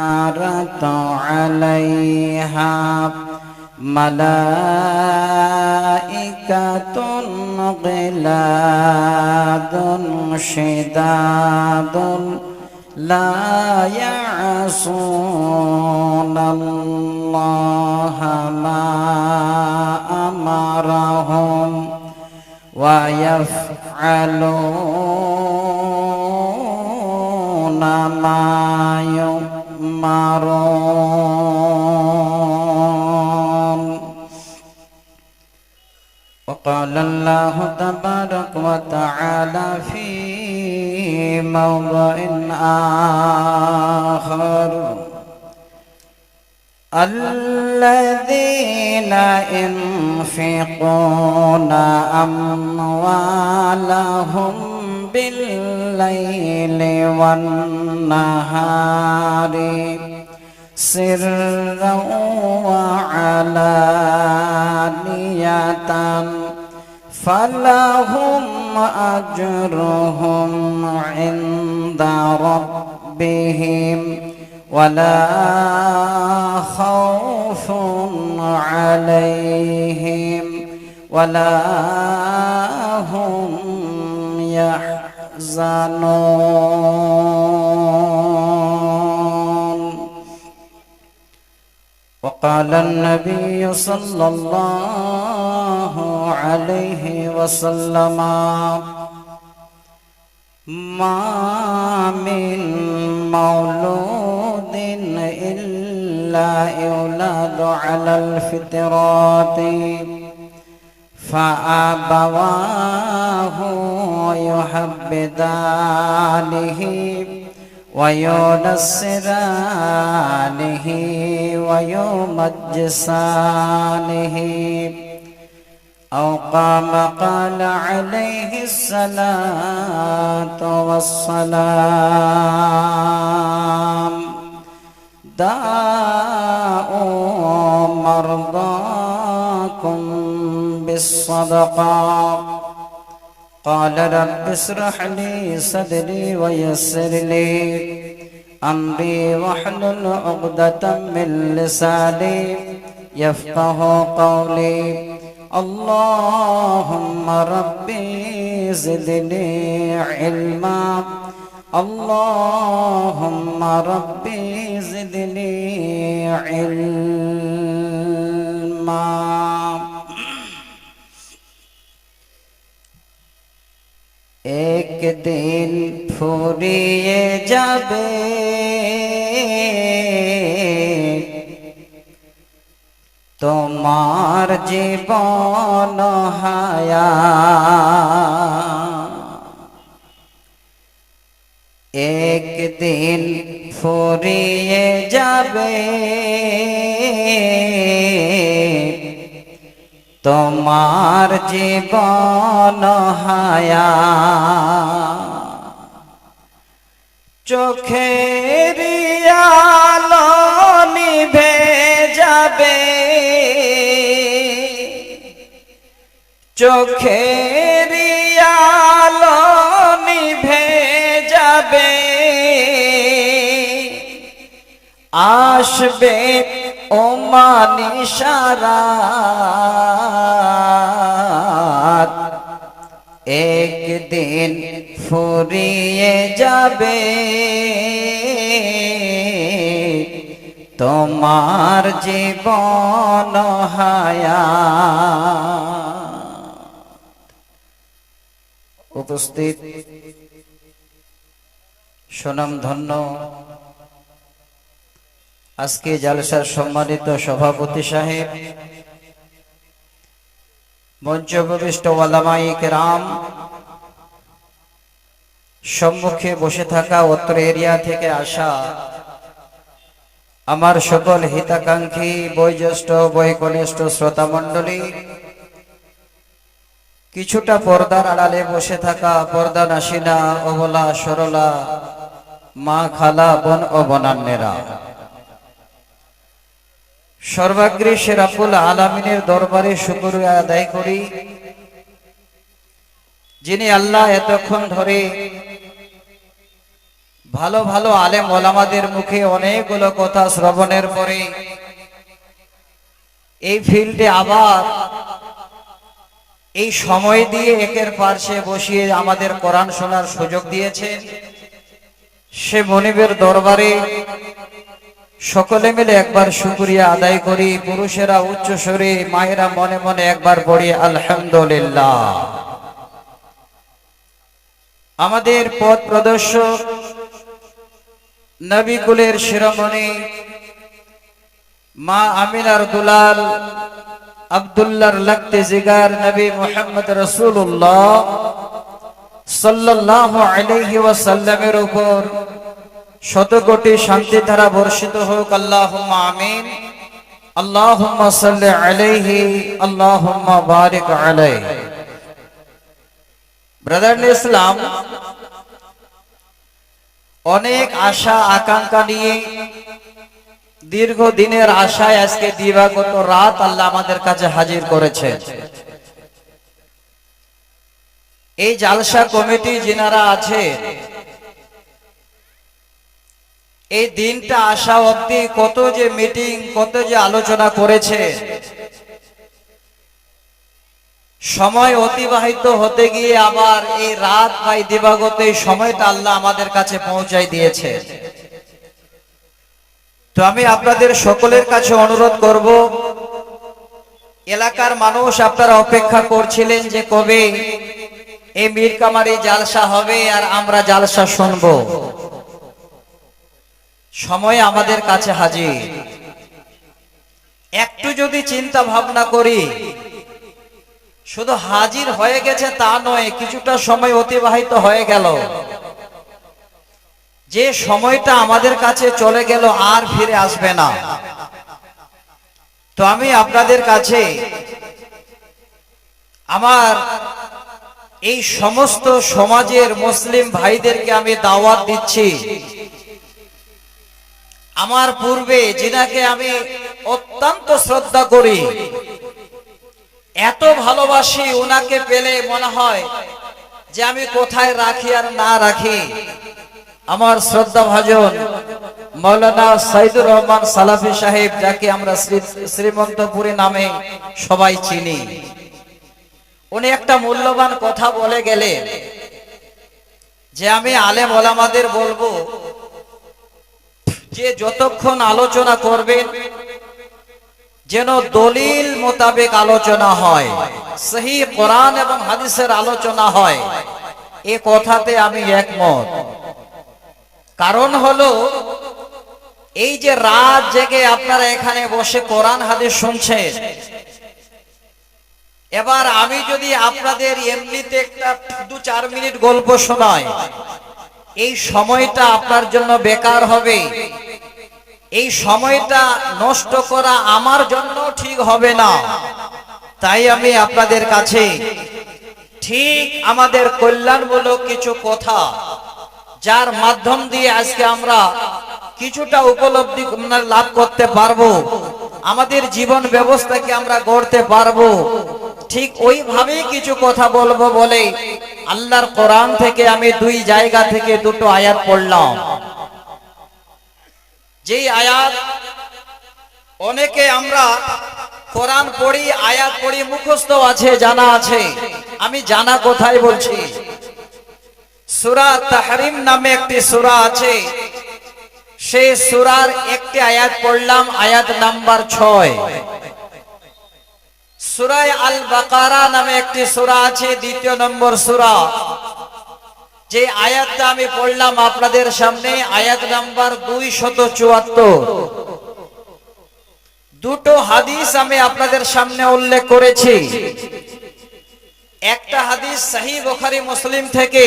عرض عليها ملائكة غلاد شداد لا يعصون الله ما أمرهم ويفعلون ما يؤمرون. وقال الله تبارك وتعالى في موضع آخر: الذين ينفقون أموالهم بالليل والنهار سرا وعلانية فلهم أجرهم عند ربهم ولا خوف عليهم ولا هم يحزنون. وقال النبي صلى الله عليه وسلم: ما من مولود إلا يولد على الفطرات فأبواه يحبدانه وينصرانه ويمجسانه أو كما قال عليه الصلاة والسلام: داءوا مرضاكم بالصدقة. قال رب اشرح لي صدري ويسر لي أمري واحلل عقدة من لساني يفقه قولي. اللهم ربي زدني علما، اللهم ربي زدني علما। एक दिन ফুরিয়ে যাবে তোমার জীবন হায়াত, একদিন ফুরিয়ে যাবে তোমার জীবন হায়াত। চোখের আলো নিভে যাবে, চোখের আলো নিভে যাবে, আসবে ওমানিশারাত, একদিন ফুরিয়ে যাবে তোমার জীবন হায়াত। উপস্থিত সুনামধন্য আজকে জালসার সম্মানিত সভাপতি সাহেব, মঞ্চপ্রবিষ্ট ওলামায়ে কেরাম, সম্মুখে বসে থাকা উত্তর এরিয়া থেকে আসা আমার সকল হিতাকাঙ্ক্ষী বয়োজ্যেষ্ঠ বয়োকনিষ্ঠ শ্রোতা মণ্ডলী, কিছুটা পর্দার আড়ালে বসে থাকা পর্দা নাসিনা অবলা সরলা মা খালা বোন ও বনান্নেরা, সর্বাগ্রে সে রাব্বুল আলামিনের দরবারে শুকরিয়া আদায় করি, যিনি আল্লাহ এতক্ষণ ধরে ভালো ভালো আলেম ওলামাদের মুখে অনেকগুলো কথা শ্রবণের পরে এই ফিল্ডে আবার এই সময় দিয়ে একের পাশে বসিয়ে আমাদের কোরআন শোনার সুযোগ দিয়েছেন, সে মনিবের দরবারে সকলে মিলে একবার শুকরিয়া আদায় করি। পুরুষেরা উচ্চ স্বরে, মায়েরা মনে মনে একবার পড়ি আলহামদুলিল্লাহ। আমাদের পথ প্রদর্শক নবী কুলের শিরোমণি মা আমিনার দুলাল আব্দুল্লাহর লাগতে জিগার নবী মুহাম্মদ রাসূলুল্লাহ সাল্লাল্লাহু আলাইহি ওয়াসাল্লামের উপর শত কোটি শান্তি ধারা বর্ষিত হোক, আল্লাহুম্মা আমিন। আল্লাহুম্মা সাল্লি আলাইহি, আল্লাহুম্মা বারিক আলাইহি। ব্রাদার ইন ইসলাম, অনেক আশা আকাঙ্ক্ষা নিয়ে দীর্ঘ দিনের আশায় আজকে দিবাগত রাত আল্লাহ আমাদের কাছে হাজির করেছেন। এই জালসা কমিটি যিনারা আছে, এই দিনটা আসা অবধি কত যে মিটিং, কত যে আলোচনা করেছে, সময় অতিবাহিত হতে গিয়ে আবার এই রাত বা দিবাগত এই সময়টা আল্লাহ আমাদের কাছে পৌঁছাই দিয়েছে। তো আমি আপনাদের সকলের কাছে অনুরোধ করব, এলাকার মানুষ আপনারা অপেক্ষা করছিলেন যে কবে এই মীরকামারি জালসা হবে আর আমরা জালসা শুনব। সময় আমাদের কাছে হাজির। একটু যদি চিন্তা ভাবনা করি, শুধু হাজির হয়ে গেছে তা নয়, কিছুটা সময় অতিবাহিত হয়ে গেল। যে সময়টা আমাদের কাছে চলে গেল আর ফিরে আসবে না। তো আমি আপনাদের কাছে আমার এই সমস্ত সমাজের মুসলিম ভাইদেরকে আমি দাওয়াত দিচ্ছি, আমার পূর্বে যিনাকে আমি অত্যন্ত শ্রদ্ধা করি, এত ভালোবাসি, ওনাকে পেলে মনে হয় যে আমি কোথায় রাখি আর না রাখি। আমার শ্রদ্ধা ভাজন মাওলানা সাইদুর রহমান সালাফি সাহেব, যাকে আমরা শ্রীমন্তপুরী নামে সবাই চিনি, উনি একটা মূল্যবান কথা বলে গেলেন যে আমি আলেম ওলামাদের বলবো যে যতক্ষণ আলোচনা করবেন যেন দলিল মোতাবেক আলোচনা হয়, সহি কোরআন এবং হাদিসের আলোচনা হয়। এ কথাতে আমি একমত। কারণ হলো, এই যে রাত জেগে আপনারা এখানে বসে কোরআন হাদিস শুনছেন, এবার আমি যদি আপনাদের এমনিতে একটা 2-4 মিনিট গল্প শোনাই, এই সময়টা আপনার জন্য বেকার হবে। এই সময়টা নষ্ট করা আমার জন্য ঠিক হবে না। তাই আমি আপনাদের কাছে ঠিক আমাদের কল্যাণমূলক কিছু কথা, যার মাধ্যম দিয়ে আজকে আমরা কিছুটা উপলব্ধি লাভ করতে পারবো, আমাদের জীবন ব্যবস্থাকে আমরা গড়তে পারবো, ঠিক ওইভাবেই কিছু কথা বলবো বলে আল্লাহর কোরআন থেকে আমি 2 জায়গা থেকে 2টো আয়াত পড়লাম। যেই আয়াত অনেকে আমরা কোরআন পড়ি, আয়াত পড়ি, মুখস্থ আছে, জানা আছে। আমি জানা কোথায় বলছি, সূরা তাহরিম নামে একটি সূরা আছে, সেই সূরার একটি আয়াত পড়লাম, আয়াত নাম্বার 6। সূরা আল বাকারা নামে একটি সূরা আছে, 2 নম্বর সূরা। যে আয়াতটা আমি পড়লাম আপনাদের সামনে, আয়াত নাম্বার 274। 2টো হাদিস আমি আপনাদের সামনে উল্লেখ করেছি। একটা হাদিস সহিহ বুখারী মুসলিম থেকে,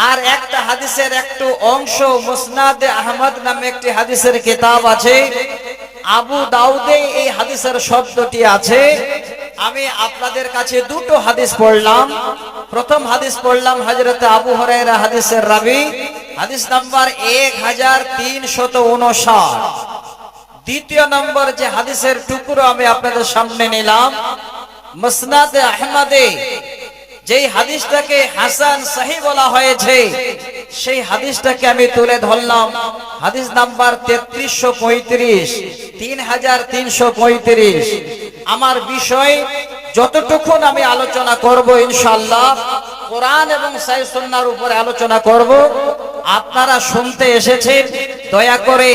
আর একটা হাদিসের একটু অংশ মুসনাদে আহমদ নামে একটি হাদিসের কিতাব আছে, আবু দাউদে এই হাদিসের শব্দটি আছে। আমি আপনাদের কাছে 2টো হাদিস পড়লাম। প্রথম হাদিস পড়লাম হযরত আবু হুরায়রা হাদিসের রাবী, হাদিস নাম্বার 1359। দ্বিতীয় নম্বর যে হাদিসের টুকরো আমি আপনাদের সামনে নিলাম, মুসনাদে আহমদে যেই হাদিসটাকে হাসান সহিহ বলা হয়েছে, সেই হাদিসটাকে আমি তুলে ধরলাম। হাদিস নাম্বার 3335, 3335। আমার বিষয় যতটুকুন আমি আলোচনা করব ইনশাআল্লাহ কোরআন এবং সহিহ সুন্নাহর উপরে আলোচনা করব। আপনারা শুনতে এসেছেন, দয়া করে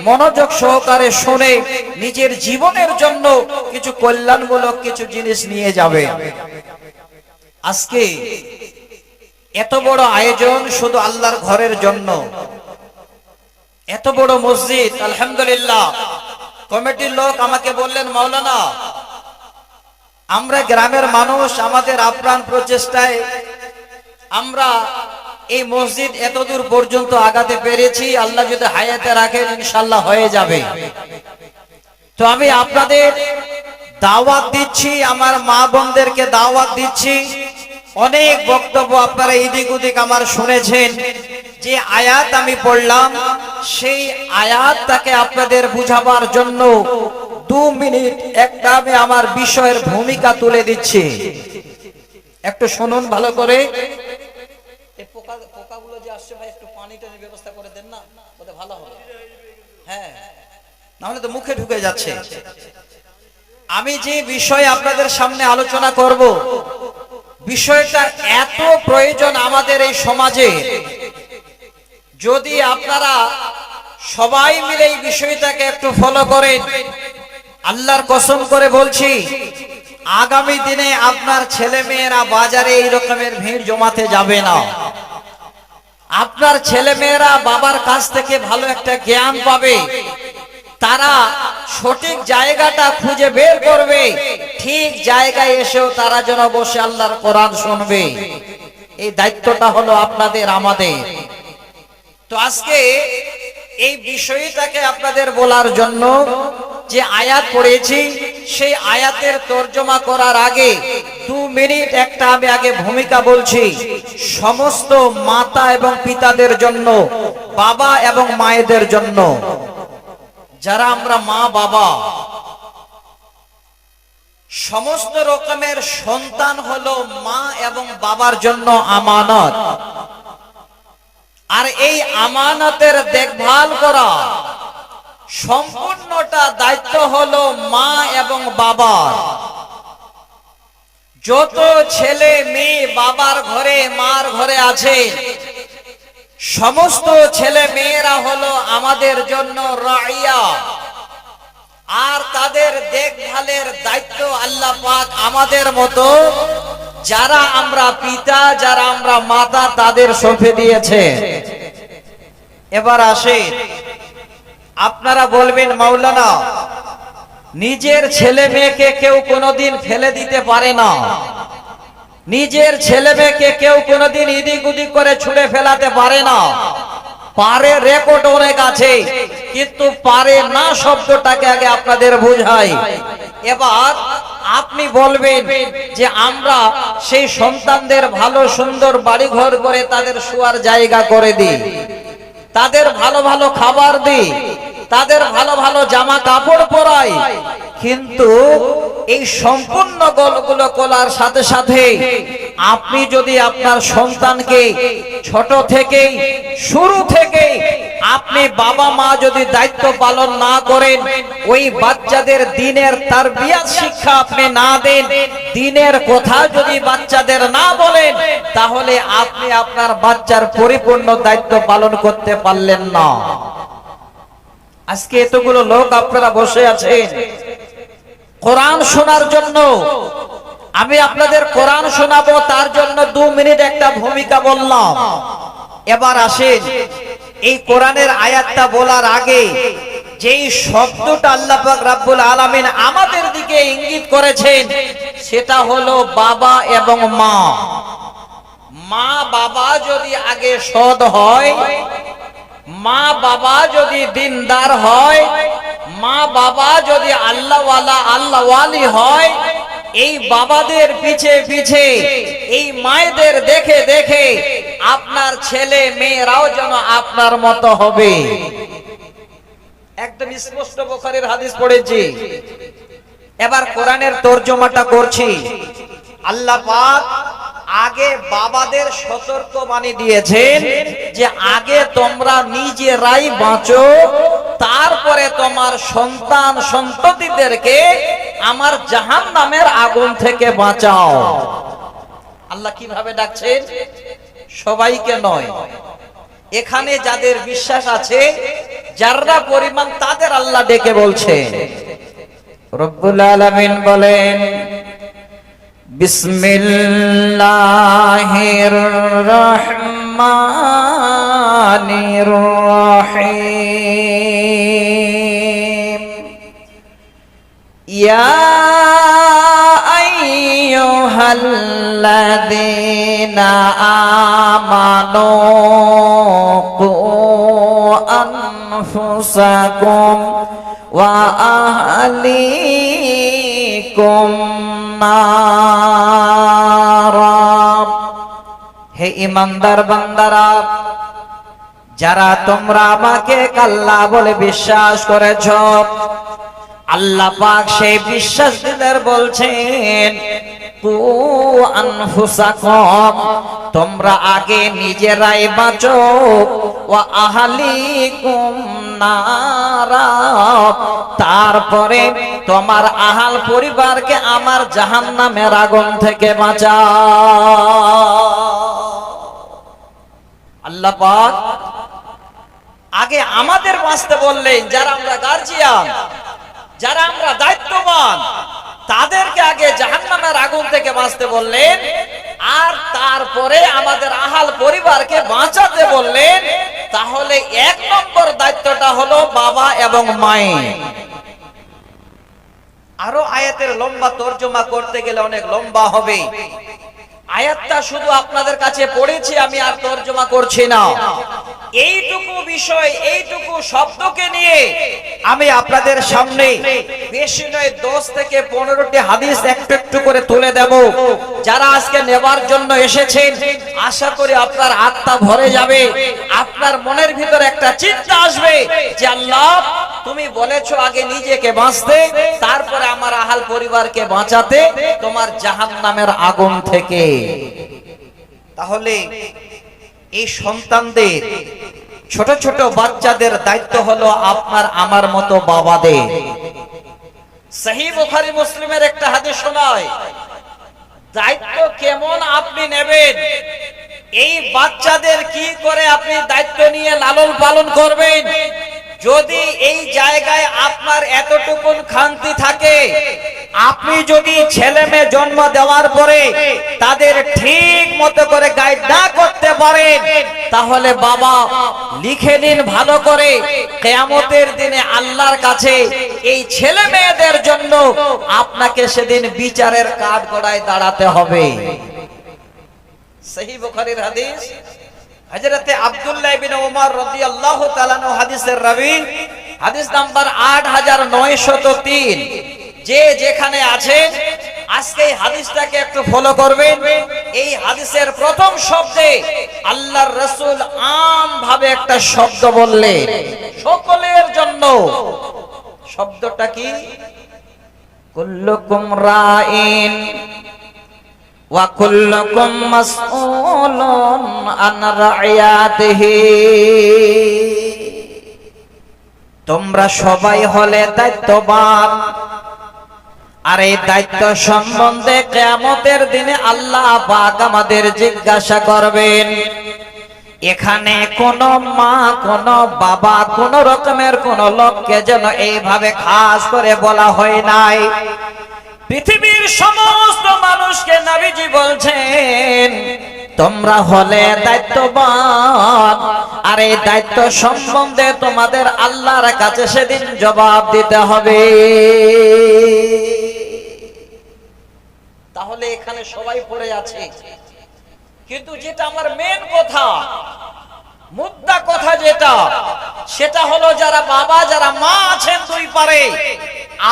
মনোযোগ সহকারে শুনে নিজের জীবনের জন্য কিছু কল্যাণমূলক কিছু জিনিস নিয়ে যাবে। আজকে এত বড় আয়োজন শুধু আল্লাহর ঘরের জন্য, এত বড় মসজিদ। আলহামদুলিল্লাহ, কমিটির লোক আমাকে বললেন, মাওলানা আমরা গ্রামের মানুষ, আমাদের আপ্রাণ প্রচেষ্টায় আমরা এই মসজিদ এতদূর পর্যন্ত আগাতে পেরেছি। আল্লাহ যদি হায়াতে রাখেন ইনশাআল্লাহ হয়ে যাবে। তো আমি আপনাদের দাওয়াত দিচ্ছি, আমার মা বোনদেরকে দাওয়াত দিচ্ছি। অনেক বক্তব্য আপনারা এদিক ওদিক আমার শুনেছেন। যে আয়াত আমি পড়লাম, সেই আয়াতটাকে আপনাদের বুঝাবার জন্য 2 মিনিট একটা আমি আমার বিষয়ের ভূমিকা তুলে দিচ্ছি। একটু শুনুন ভালো করে। এই পোকাগুলো যে আসছে ভাই, একটু পানিটা ব্যবস্থা করে দেন না, ওটা ভালো হবে। হ্যাঁ, নাহলে তো মুখে ঢুকে যাচ্ছে। আমি যে বিষয় আপনাদের সামনে আলোচনা করব, বিষয়টা এত প্রয়োজন আমাদের এই সমাজে। যদি আপনারা সবাই মিলে এই বিষয়টাকে একটু ফলো করেন, আল্লাহর কসম করে বলছি, আগামী দিনে আপনার ছেলে মেয়েরা বাজারে এই রকমের ভিড় জমাতে যাবে না। আপনার ছেলে মেয়েরা বাবার কাছ থেকে ভালো একটা জ্ঞান পাবে। তারা সঠিক জায়গাটা খুঁজে বের করবে, ঠিক জায়গায় এসেও তারা যেন বসে আল্লাহর কোরআন শুনবে। এই দায়িত্বটা হলো আপনাদের, আমাদের। তো আজকে এই বিষয়টাকে আপনাদের বলার জন্য যে আয়াত পড়েছি, সেই আয়াতের তর্জমা করার আগে 2 মিনিট একটা আমি আগে ভূমিকা বলছি। সমস্ত মাতা এবং পিতাদের জন্য, বাবা এবং মায়েদের জন্য, যারা আমরা মা বাবা, সমস্ত রকমের সন্তান হলো মা এবং বাবার জন্য আমানত। আর এই আমানতের দেখভাল করা সম্পূর্ণটা দায়িত্ব হলো মা এবং বাবার। যত ছেলে মেয়ে বাবার ঘরে মার ঘরে আছে, সমস্ত ছেলে মেয়েরা হলো আমাদের জন্য রাইয়া। আর তাদের দেখভালের দায়িত্ব আল্লাহ পাক আমাদের মতো যারা আমরা পিতা, যারা আমরা মাতা, তাদের সঁপে দিয়েছে। এবার আসে, আপনারা বলবেন, মাওলানা নিজের ছেলে মেয়েকে কেউ কোনোদিন ফেলে দিতে পারে না, নিজের ছেলে মেয়েকে কেউ কোনোদিন এদিক ওদিক করে ছুঁড়ে ফেলাতে পারে না। পারে, রেকর্ড অনেক আছে, কিন্তু পারে না শব্দটাকে আগে আপনাদের বুঝাই। এবার আপনি বলবেন যে আমরা সেই সন্তানদের ভালো সুন্দর বাড়িঘর করে তাদের শোয়ার জায়গা করে দিই, তাদের ভালো ভালো খাবার দিই, তাদের ভালো ভালো জামা কাপড় পরাই, কিন্তু এই সম্পূর্ণ গল্পগুলো করার সাথে সাথে আপনি যদি আপনার সন্তানকে ছোট থেকেই, শুরু থেকেই আপনি বাবা মা যদি দায়িত্ব পালন না করেন, ওই বাচ্চাদের দ্বীনের তারবিয়াত শিক্ষা আপনি না দেন, দ্বীনের কথা যদি বাচ্চাদের না বলেন, তাহলে আপনি আপনার বাচ্চার পরিপূর্ণ দায়িত্ব পালন করতে পারলেন না। আজকে এতগুলো লোক আপনারা বসে আছেন কোরআন শোনার জন্য। আমি আপনাদের কোরআন শোনাবো, তার জন্য 2 মিনিট একটা ভূমিকা বললাম। এবার আসেন, এই কোরআনের আয়াতটা বলার আগে যেই শব্দটা আল্লাহ পাক রব্বুল আলামিন আমাদের দিকে ইঙ্গিত করেছেন, সেটা হলো বাবা এবং মা। মা বাবা যদি আগে সৎ হয়, মা বাবা যদি দিনদার হয়, মা বাবা যদি আল্লাহওয়ালা আল্লাহওয়ালি হয়, এই বাবাদের পিছে পিছে, এই মায়েদের দেখে দেখে আপনার ছেলে মেয়েরাও যেন আপনার মতো হবে। একদম স্পষ্ট বুখারীর হাদিস পড়েছি। এবার কোরআনের তরজমাটা করছি। আল্লাহ পাক আগে বাবাদের সতর্কবাণী দিয়েছেন যে আগে তোমরা নিজেরাই বাঁচো, তারপরে তোমার সন্তান সন্ততিদেরকে আমার জাহান্নামের আগুন থেকে বাঁচাও। আল্লাহ কিভাবে ডাকছেন? সবাইকে নয়, এখানে যাদের বিশ্বাস আছে যারা পরিমাণ তাদের আল্লাহ ডেকে বলছে। রব্বুল আলামিন বলেন, বিসমিল্লাহির রহমানির রহিম। ইয়া আইয়ুহাল্লাযীনা আমানু কু আনফুসাকুম ওয়া আহলিকুম নারা। হে ঈমানদার বান্দারা, যারা তোমরা আমাকে আল্লাহ বলে বিশ্বাস করেছ, আল্লাহ পাক সেই বিশ্বাসীদের বলছেন কু আনফুসাকুম, তোমরা আগে নিজেরাই বাঁচো, ওয়া আহলিকুম নারা, তারপরে তোমার আহাল পরিবারকে আমার জাহান্নামের আগুন থেকে বাঁচাও। আল্লাহ পাক আগে আমাদের বাঁচতে বললেন, যারা আমরা গার্জিয়ান, যারা আমরা দায়িত্ববান, তাদেরকে আগে জাহান্নামের আগুন থেকে বাঁচতে বললেন, আর তারপরে আমাদের আহাল পরিবারকে বাঁচাতে বললেন। তাহলে এক নম্বর দায়িত্বটা হলো বাবা এবং মায়ের। আরো আয়াতের লম্বা তর্জমা করতে গেলে অনেক লম্বা হবে। আয়াতটা শুধু আপনাদের কাছে পড়েছি, আমি আর তর্জমা করছি না। এইটুকু বিষয়, এইটুকু শব্দকে নিয়ে আমি আপনাদের সামনে বেশি নয় 10 থেকে 15টি হাদিস একটু একটু করে তুলে দেব। যারা আজকে নেবার জন্য এসেছেন, আশা করি আপনার আত্মা ভরে যাবে, আপনার মনের ভিতর একটা চিন্তা আসবে যে আল্লাহ তুমি বলেছো আগে নিজেকে বাঁচতে, তারপরে আমার আহাল পরিবারকে বাঁচাতে তোমার জাহান্নামের আগুন থেকে। তাহলে এই সন্তানদের, ছোট ছোট বাচ্চাদের দায়িত্ব হলো আপনার আমার মতো বাবাদের। সহিহ বুখারী মুসলিমের একটা হাদিস শোনায়, দায়িত্ব কেমন আপনি নেবেন, এই বাচ্চাদের কি করে আপনি দায়িত্ব নিয়ে লালন পালন করবেন। যদি এই জায়গায় আপনার এতটুকু খান্তি থাকে, আপনি যদি ছেলে মেয়ে জন্ম দেওয়ার পরে তাদের ঠিক মতো করে গাইড না করতে পারেন, তাহলে বাবা লিখে নিন ভালো করে, কিয়ামতের দিনে আল্লাহর কাছে এই ছেলে মেয়েদের জন্য আপনাকে সেদিন বিচারের কাঠগড়ায় দাঁড়াতে হবে। সহিহ বুখারীর হাদিস, হযরতে আব্দুল্লাহ ইবনে উমর রাদিয়াল্লাহু তাআলা আনহু হাদিসের রাবী, হাদিস নাম্বার 8903। যে যেখানে আছেন আজকে এই হাদিসটাকে একটু ফলো করবেন। এই হাদিসের প্রথম শব্দে আল্লাহর রাসূল আম ভাবে একটা শব্দ বললেন সকলের জন্য। শব্দটা কি? কুল্লুকুম রাইন ওয়া কুল্লুকুম মাসউলুন আন রাইয়াতিহি। তোমরা সবাই হলে দায়িত্ববান, আর এই দায়িত্ব সম্বন্ধে কিয়ামতের দিনে আল্লাহ পাক আমাদের জিজ্ঞাসা করবেন। এখানে কোন মা, কোন বাবা, কোন রকমের কোন লোককে যেন এইভাবে খাস করে বলা হয় নাই। পৃথিবীর সমস্ত মানুষকে নবীজি বলছেন তোমরা হলে দায়িত্ববান, আর এই দায়িত্ব সম্বন্ধে তোমাদের আল্লাহর কাছে সেদিন জবাব দিতে হবে। তাহলে এখানে সবাই পড়ে আছে, কিন্তু যেটা আমার মেন কথা, মুদ্রা কথা যেটা, সেটা হলো যারা বাবা, যারা মা আছেন দুই পারে,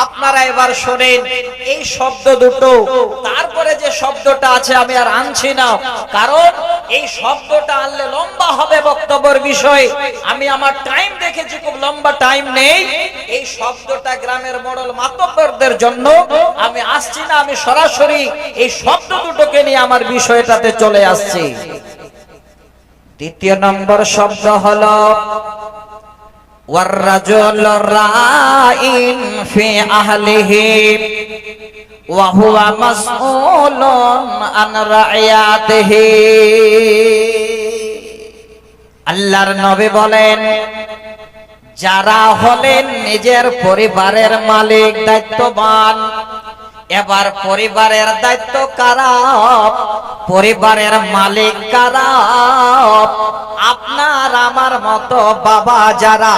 আপনারা এবার শোনেন এই শব্দ দুটো। তারপরে যে শব্দটা আছে আমি আর আনছি না, কারণ এই শব্দটা আনলে লম্বা হবে বক্তব্যের বিষয়। আমি আমার টাইম দেখেছি, খুব লম্বা টাইম নেই, এই শব্দটা গ্রামের মোড়ল মাতব্বরদের জন্য আমি আসছি না, আমি সরাসরি এই শব্দ দুটোকে নিয়ে আমার বিষয়টাতে চলে আসছি। দ্বিতীয় নম্বর শব্দ হলো ওয়াররাজুল রাইন ফি আহলিহি ওয়া হুয়া মাসউলুন আন রাইয়াতিহি। আল্লাহর নবী বলেন, যারা হলেন নিজের পরিবারের মালিক, দায়িত্ববান, এবার পরিবারের দায়িত্ব কারা? পরিবারের মালিক কারা? আপনার আমার মতো বাবা যারা,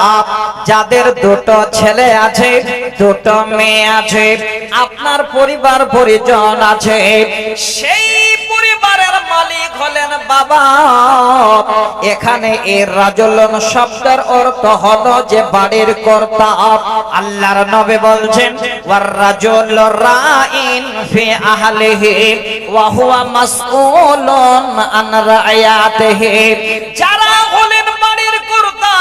যাদের দুটো ছেলে আছে, দুটো মেয়ে আছে, আপনার পরিবার পরিজন আছে, সেই পরিবারের মালিক হলেন বাবা। এখানে এই রাজুলুন শব্দের অর্থ হলো যে বাড়ির কর্তা। আল্লাহর নবী বলছেন ওয়ার রাজুল রাইন ফি আহলিহি ওয়া হুয়া মাসউলুন আন রাইয়াতিহি। যারা হলেন বাড়ির কর্তা,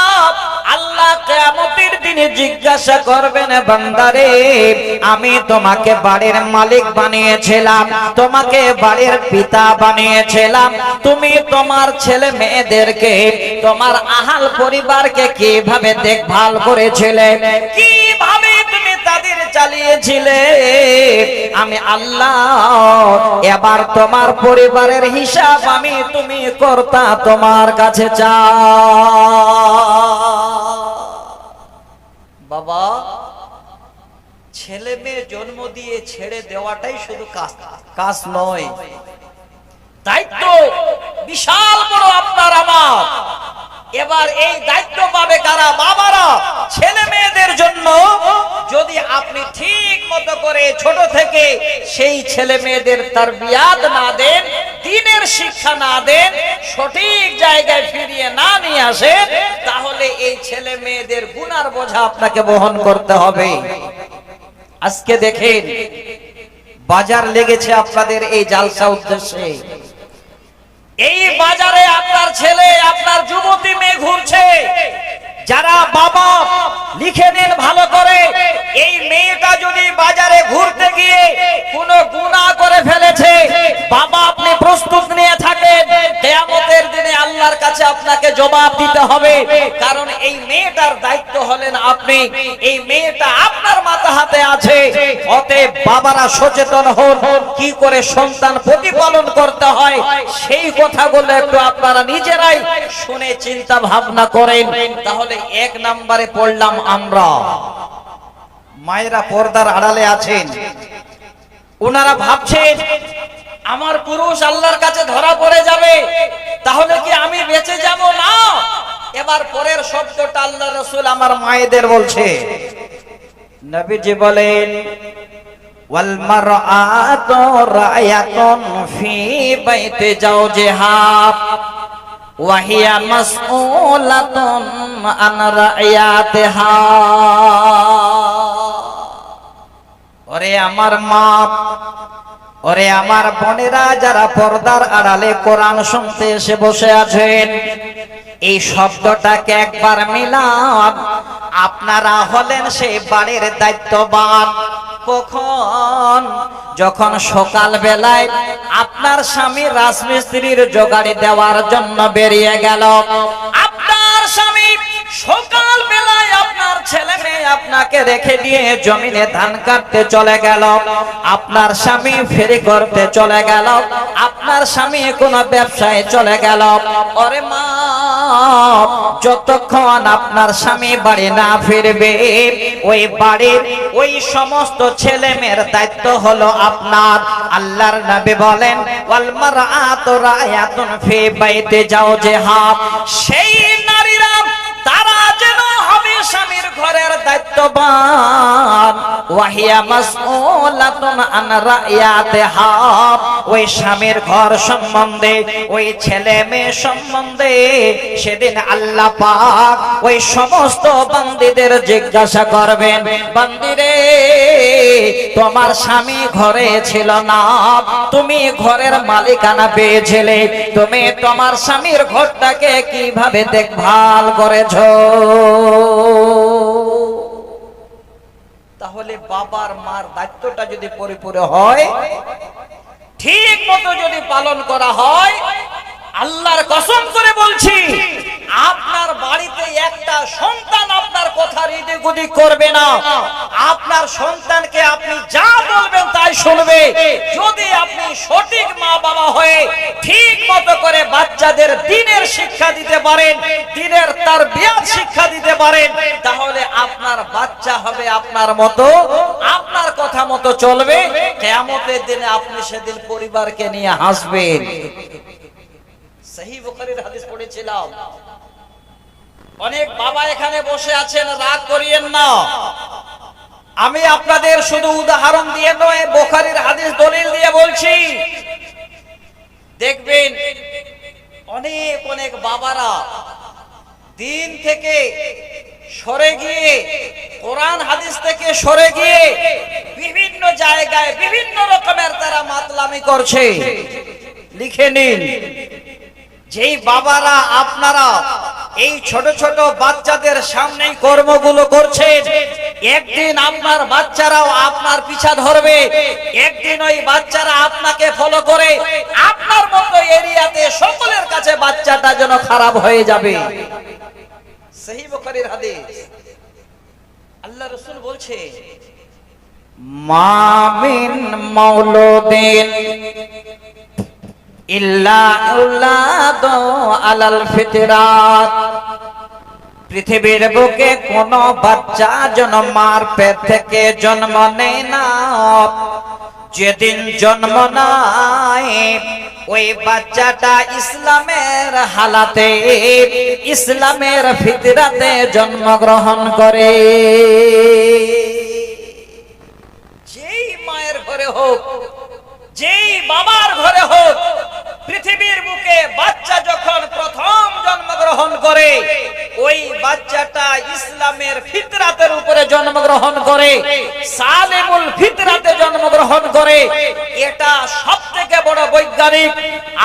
আল্লাহ কিয়ামতের দিনে জিজ্ঞাসা করবেন, বান্দারে আমি তোমাকে বাড়ির মালিক বানিয়েছিলাম, তোমাকে বাড়ির পিতা বানিয়েছিলাম, তুমি তোমার ছেলে মেয়েদেরকে, তোমার আহাল পরিবারকে কিভাবে দেখভাল করেছিলে, কিভাবে তুমি তাদের চালিয়েছিলে? আমি আল্লাহ এবার তোমার পরিবারের হিসাব আমি তুমি কর্তা তোমার কাছে চাও। বাবা, ছেলে মেয়ে জন্ম দিয়ে ছেড়ে দেওয়াটাই শুধু কাজ নয়, দায়িত্ব বিশাল বড় আপনার আমার। এবার এই দায়িত্ব পাবে কারা? বাবারা। ছেলে মেয়েদের জন্য যদি আপনি ঠিক মতো করে ছোট থেকে সেই ছেলে মেয়েদের তারবিয়াত না দেন, দ্বীনের শিক্ষা না দেন, সঠিক জায়গায় ফিরিয়ে না নিয়ে আসেন, তাহলে এই ছেলে মেয়েদের গুনার বোঝা আপনাকে বহন করতে হবে। আজকে দেখেন বাজার লেগেছে আপনাদের এই জালসা উদ্দেশ্যে। এই বাজারে আপনার ছেলে, আপনার যুবতী মেয়ে ঘুরছে। যারা বাবা লিখে দিন ভালো করে, এই মেয়েটা যদি বাজারে ঘুরতে গিয়ে কোনো গুনাহ করে ফেলেছে, বাবা আপনি প্রস্তুত নিয়ে থাকেন, কিয়ামতের দিনে আল্লাহর কাছে আপনাকে জবাব দিতে হবে। কারণ এই মেয়েটার দায়িত্ব হলেন আপনি, এই মেয়েটা আপনার মাথা হাতে আছে। অতএব বাবারা সচেতন হন, কি করে সন্তান প্রতিপালন করতে হয় সেই কথাগুলো একটু আপনারা নিজেরাই শুনে চিন্তা ভাবনা করেন। তাহলে এক নম্বরে পড়লাম আমরা, মায়েরা পর্দার আড়ালে আছেন, ওনারা ভাবছেন আমার পুরুষ আল্লাহর কাছে ধরা পড়ে যাবে, তাহলে কি আমি বেঁচে যাব? না। এবার পরের শব্দটা আল্লাহ রাসূল আমার মায়েদের বলছে। নবীজি বলেন ওয়াল মারআতু রায়াতুন ফি বাইতি জাওজিহা ওয়া হিয়া মাসউলাতুন আন রায়াতিহা। ওরে আমার মা, ওরে আমার বোনেরা যারা পর্দার আড়ালে কোরআন শুনতে এসে বসে আছেন, এই শব্দটাকে একবার মিলান। আপনারা হলেন সেই বাড়ির দায়িত্ববান। কখন? যখন সকাল বেলায় আপনার স্বামী রাজমিস্ত্রির জোগাড়ি দেওয়ার জন্য বেরিয়ে গেল, আপনার স্বামী সকাল বেলায় আপনার ছেলে মেয়ে আপনাকে রেখে দিয়ে জমিনে ধান কাটতে চলে গেল, আপনার স্বামী ফেরি করতে চলে গেল, আপনার স্বামী কোনো ব্যবসায় চলে গেল। ওরে মা, যতক্ষণ আপনার স্বামী বাড়ি না ফিরবে, ওই বাড়ির ওই সমস্ত ছেলে মেয়ের দায়িত্ব হলো আপনার। আল্লাহর নবী বলেন ওয়াল মারআতু রায়াতুন ফি বাইতি জাওজিহা। সেই নারীরা তারা যেন হবে স্বামীর ঘরের দায়িত্ববান। ওয়াহিয়া মাসউলাতুন আন রায়াতিহা। ওই স্বামীর ঘর সম্বন্ধে, ওই ছেলে মেয়ে সম্বন্ধে সেদিন আল্লাহ পাক ওই সমস্ত বান্দীদের জিজ্ঞাসা করবেন, বান্দীরে তোমার স্বামী ঘরে ছিল না, তুমি ঘরের মালিকানা পেয়েছিলে, তুমি তোমার স্বামীর ঘরটাকে কিভাবে দেখভাল করেছো? তাহলে বাবার মার দায়িত্বটা যদি পরিপূর্ণ হয়, ঠিক মতো যদি পালন করা হয়, আল্লাহর কসম করে বলছি, আপনার বাড়িতে একটা সন্তান আপনার কথার ইদিগুদি করবে না। আপনার সন্তানকে আপনি যা বলবেন তাই শুনবে, যদি আপনি সঠিক মা বাবা হয়ে ঠিক মতো করে বাচ্চাদের দ্বীনের শিক্ষা দিতে পারেন, দ্বীনের তারবিয়াত শিক্ষা দিতে পারেন, তাহলে আপনার বাচ্চা হবে আপনার মতো, আপনার কথা মতো চলবে। কিয়ামতের দিনে আপনি সেদিন পরিবারকে নিয়ে হাসবেন। সহিহ বুখারীর হাদিস পড়েছিলাম। অনেক বাবা এখানে বসে আছেন, রাগ করিয়েন না। আমি আপনাদের শুধু উদাহরণ দিয়ে নয়, বুখারীর হাদিস দলিল দিয়ে বলছি। দেখবেন অনেক অনেক বাবারা দিন থেকে সরে গিয়ে, কোরআন হাদিস থেকে সরে গিয়ে বিভিন্ন জায়গায় বিভিন্ন রকমের তারা মাতলামি করছে। লিখে নিন, যেই বাবারা আপনারা এই ছোট ছোট বাচ্চাদের সামনেই কর্মগুলো করছেন, একদিন আপনার বাচ্চারাও আপনার পিছা ধরবে। একদিন ওই বাচ্চারা আপনাকে ফলো করে আপনার মতো এরিয়াতে সকলের কাছে বাচ্চাটা যেন খারাপ হয়ে যাবে। সহিহ বুখারীর হাদিস। আল্লাহ রাসূল বলছে, মা মিন মাউলুদিন ইল্লা ইউলাদু আলাল ফিতরাত। পৃথিবীর বুকে কোন বাচ্চা জন্ম মার পেট থেকে জন্ম নেয় না। যেদিন জন্ম নেয় ওই বাচ্চাটা ইসলামের হালাতে, ইসলামের ফিতরাতে জন্মগ্রহণ করে। যেই মায়ের ঘরে হোক, যেই বাবার ঘরে হোক, পৃথিবীর বুকে বাচ্চা যখন প্রথম জন্মগ্রহণ করে, ওই বাচ্চাটা ইসলামের ফিতরাতের উপরে জন্মগ্রহণ করে, সালিমুল ফিতরাতে জন্মগ্রহণ করে। এটা সবথেকে বড় বৈজ্ঞানিক।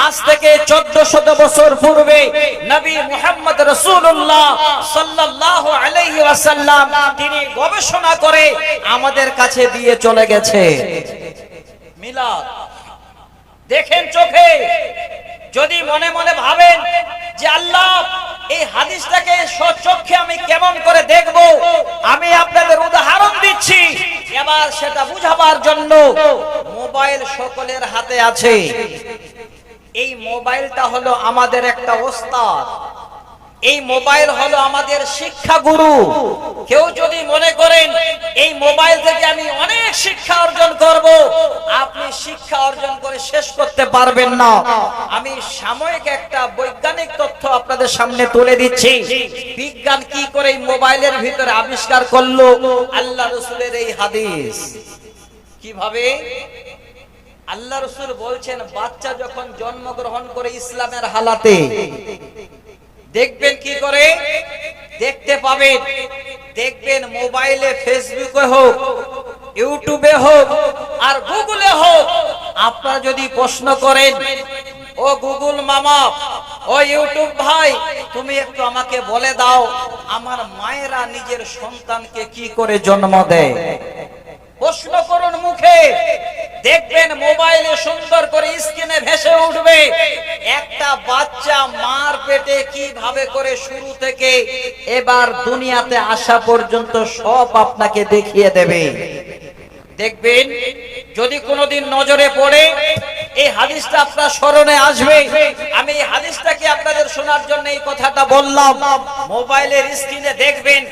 আজ থেকে 1400 বছর পূর্বে নবী মুহাম্মদ রাসূলুল্লাহ সাল্লাল্লাহু আলাইহি ওয়াসাল্লাম তিনি গবেষণা করে আমাদের কাছে দিয়ে চলে গেছে। মিলাদ দেখেন চোখে। যদি মনে মনে ভাবেন যে আল্লাহ এই হাদিসটাকে সচক্ষে আমি কেমন করে দেখব, আমি আপনাদের উদাহরণ দিচ্ছি। এবার সেটা বুঝাবার জন্য মোবাইল সকলের হাতে আছে। এই মোবাইলটা হলো আমাদের একটা ওস্তাদ, এই মোবাইল হলো আমাদের শিক্ষা গুরু। কেউ যদি মনে করেন এই মোবাইল থেকে আমি অনেক শিক্ষা অর্জন করব, আপনি শিক্ষা অর্জন করে শেষ করতে পারবেন না। আমি সাময়িক একটা বৈজ্ঞানিক তথ্য আপনাদের সামনে তুলে দিচ্ছি। বিজ্ঞান কি করে এই মোবাইলের ভিতরে আবিষ্কার করলো আল্লাহ রাসূলের এই হাদিস। কিভাবে? আল্লাহ রাসূল বলছেন, বাচ্চা যখন জন্মগ্রহণ করে ইসলামের হালাতে, দেখবেন কি করে দেখতে পাবেন। দেখবেন মোবাইলে, ফেসবুকে হোক, ইউটিউবে হোক, আর গুগলে হোক, আপনারা যদি প্রশ্ন করেন, ও গুগল মামা, ও ইউটিউব ভাই, তুমি একটু আমাকে বলে দাও আমার মায়েরা নিজের সন্তানকে কি করে জন্ম দেয়, প্রশ্ন করুন মুখে। দেখবেন মোবাইলে সুন্দর করে স্ক্রিনে ভেসে উঠবে একটা বাচ্চা মার পেটে কিভাবে করে শুরু থেকে এবার দুনিয়াতে আসা পর্যন্ত সব আপনাকে দেখিয়ে দেবে। দেখবেন যদি কোনোদিন নজরে পড়ে এই হাদিসটা আপনার স্মরণে আসবে। আমি এই হাদিসটাকে আপনাদের শোনার জন্য এই কথাটা বললাম। মোবাইলের স্ক্রিনে দেখবেন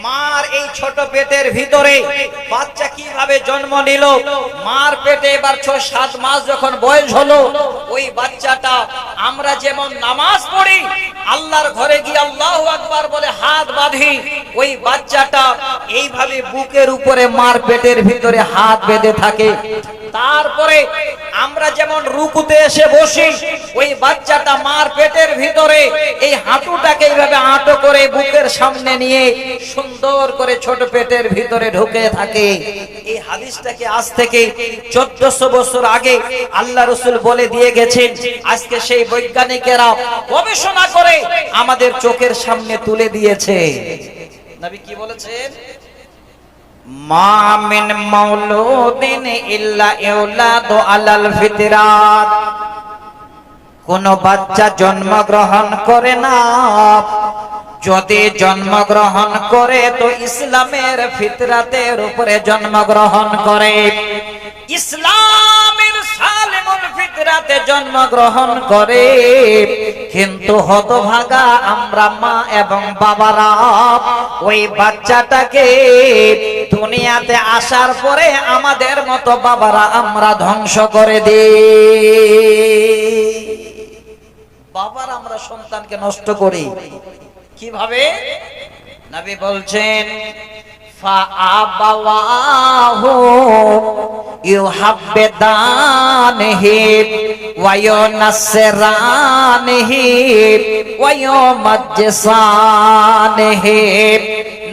মার এই ছোট পেটের ভিতরে বাচ্চা কিভাবে জন্ম নিল। মার পেটে এবার 6-7 মাস যখন বয়স হলো, ওই বাচ্চাটা আমরা যেমন নামাজ পড়ি, আল্লাহর ঘরে গিয়ে আল্লাহু আকবার বলে হাত বাঁধি, ওই বাচ্চাটা এইভাবে বুকের উপরে মার পেটের ভিতরে হাত বেঁধে থাকে। তারপরে আমরা যেমন রুকুতে এসে বসি, ওই বাচ্চাটা মার পেটের ভিতরে এই হাঁটুটাকে এইভাবে আঁটো করে বুকের সামনে নিয়ে সুন্দর করে ছোট পেটের ভিতরে ঢুকে থাকে। এই হাদিসটাকে আজ থেকে 1400 বছর আগে আল্লাহ রাসূল বলে দিয়ে গেছেন। আজকে সেই বৈজ্ঞানিকেরা গবেষণা করে আমাদের চোখের সামনে তুলে দিয়েছে। নবী কি বলেছেন? মা মিন মাউলুদিন ইল্লা ইউলাদু আলাল ফিতরাত, কোন বাচ্চা জন্মগ্রহণ করে না, যদি জন্মগ্রহণ করে তো ইসলামের ফিতরাতের উপরে জন্মগ্রহণ করে, ইসলামের সালিমুল ফিতরাতে জন্মগ্রহণ করে। কিন্তু হতভাগা আমরা মা এবং বাবারা ওই বাচ্চাটাকে দুনিয়াতে আসার পরে আমাদের মতো বাবারা আমরা ধ্বংস করে দিই। বাবার আমরা সন্তানকে নষ্ট করি কিভাবে? নবী বলছেন ফাআবাওয়াহু ইউহাব্বিদানিহি ওয়া ইউনাসসিরানিহি ওয়া ইউমাজ্জিসানিহি।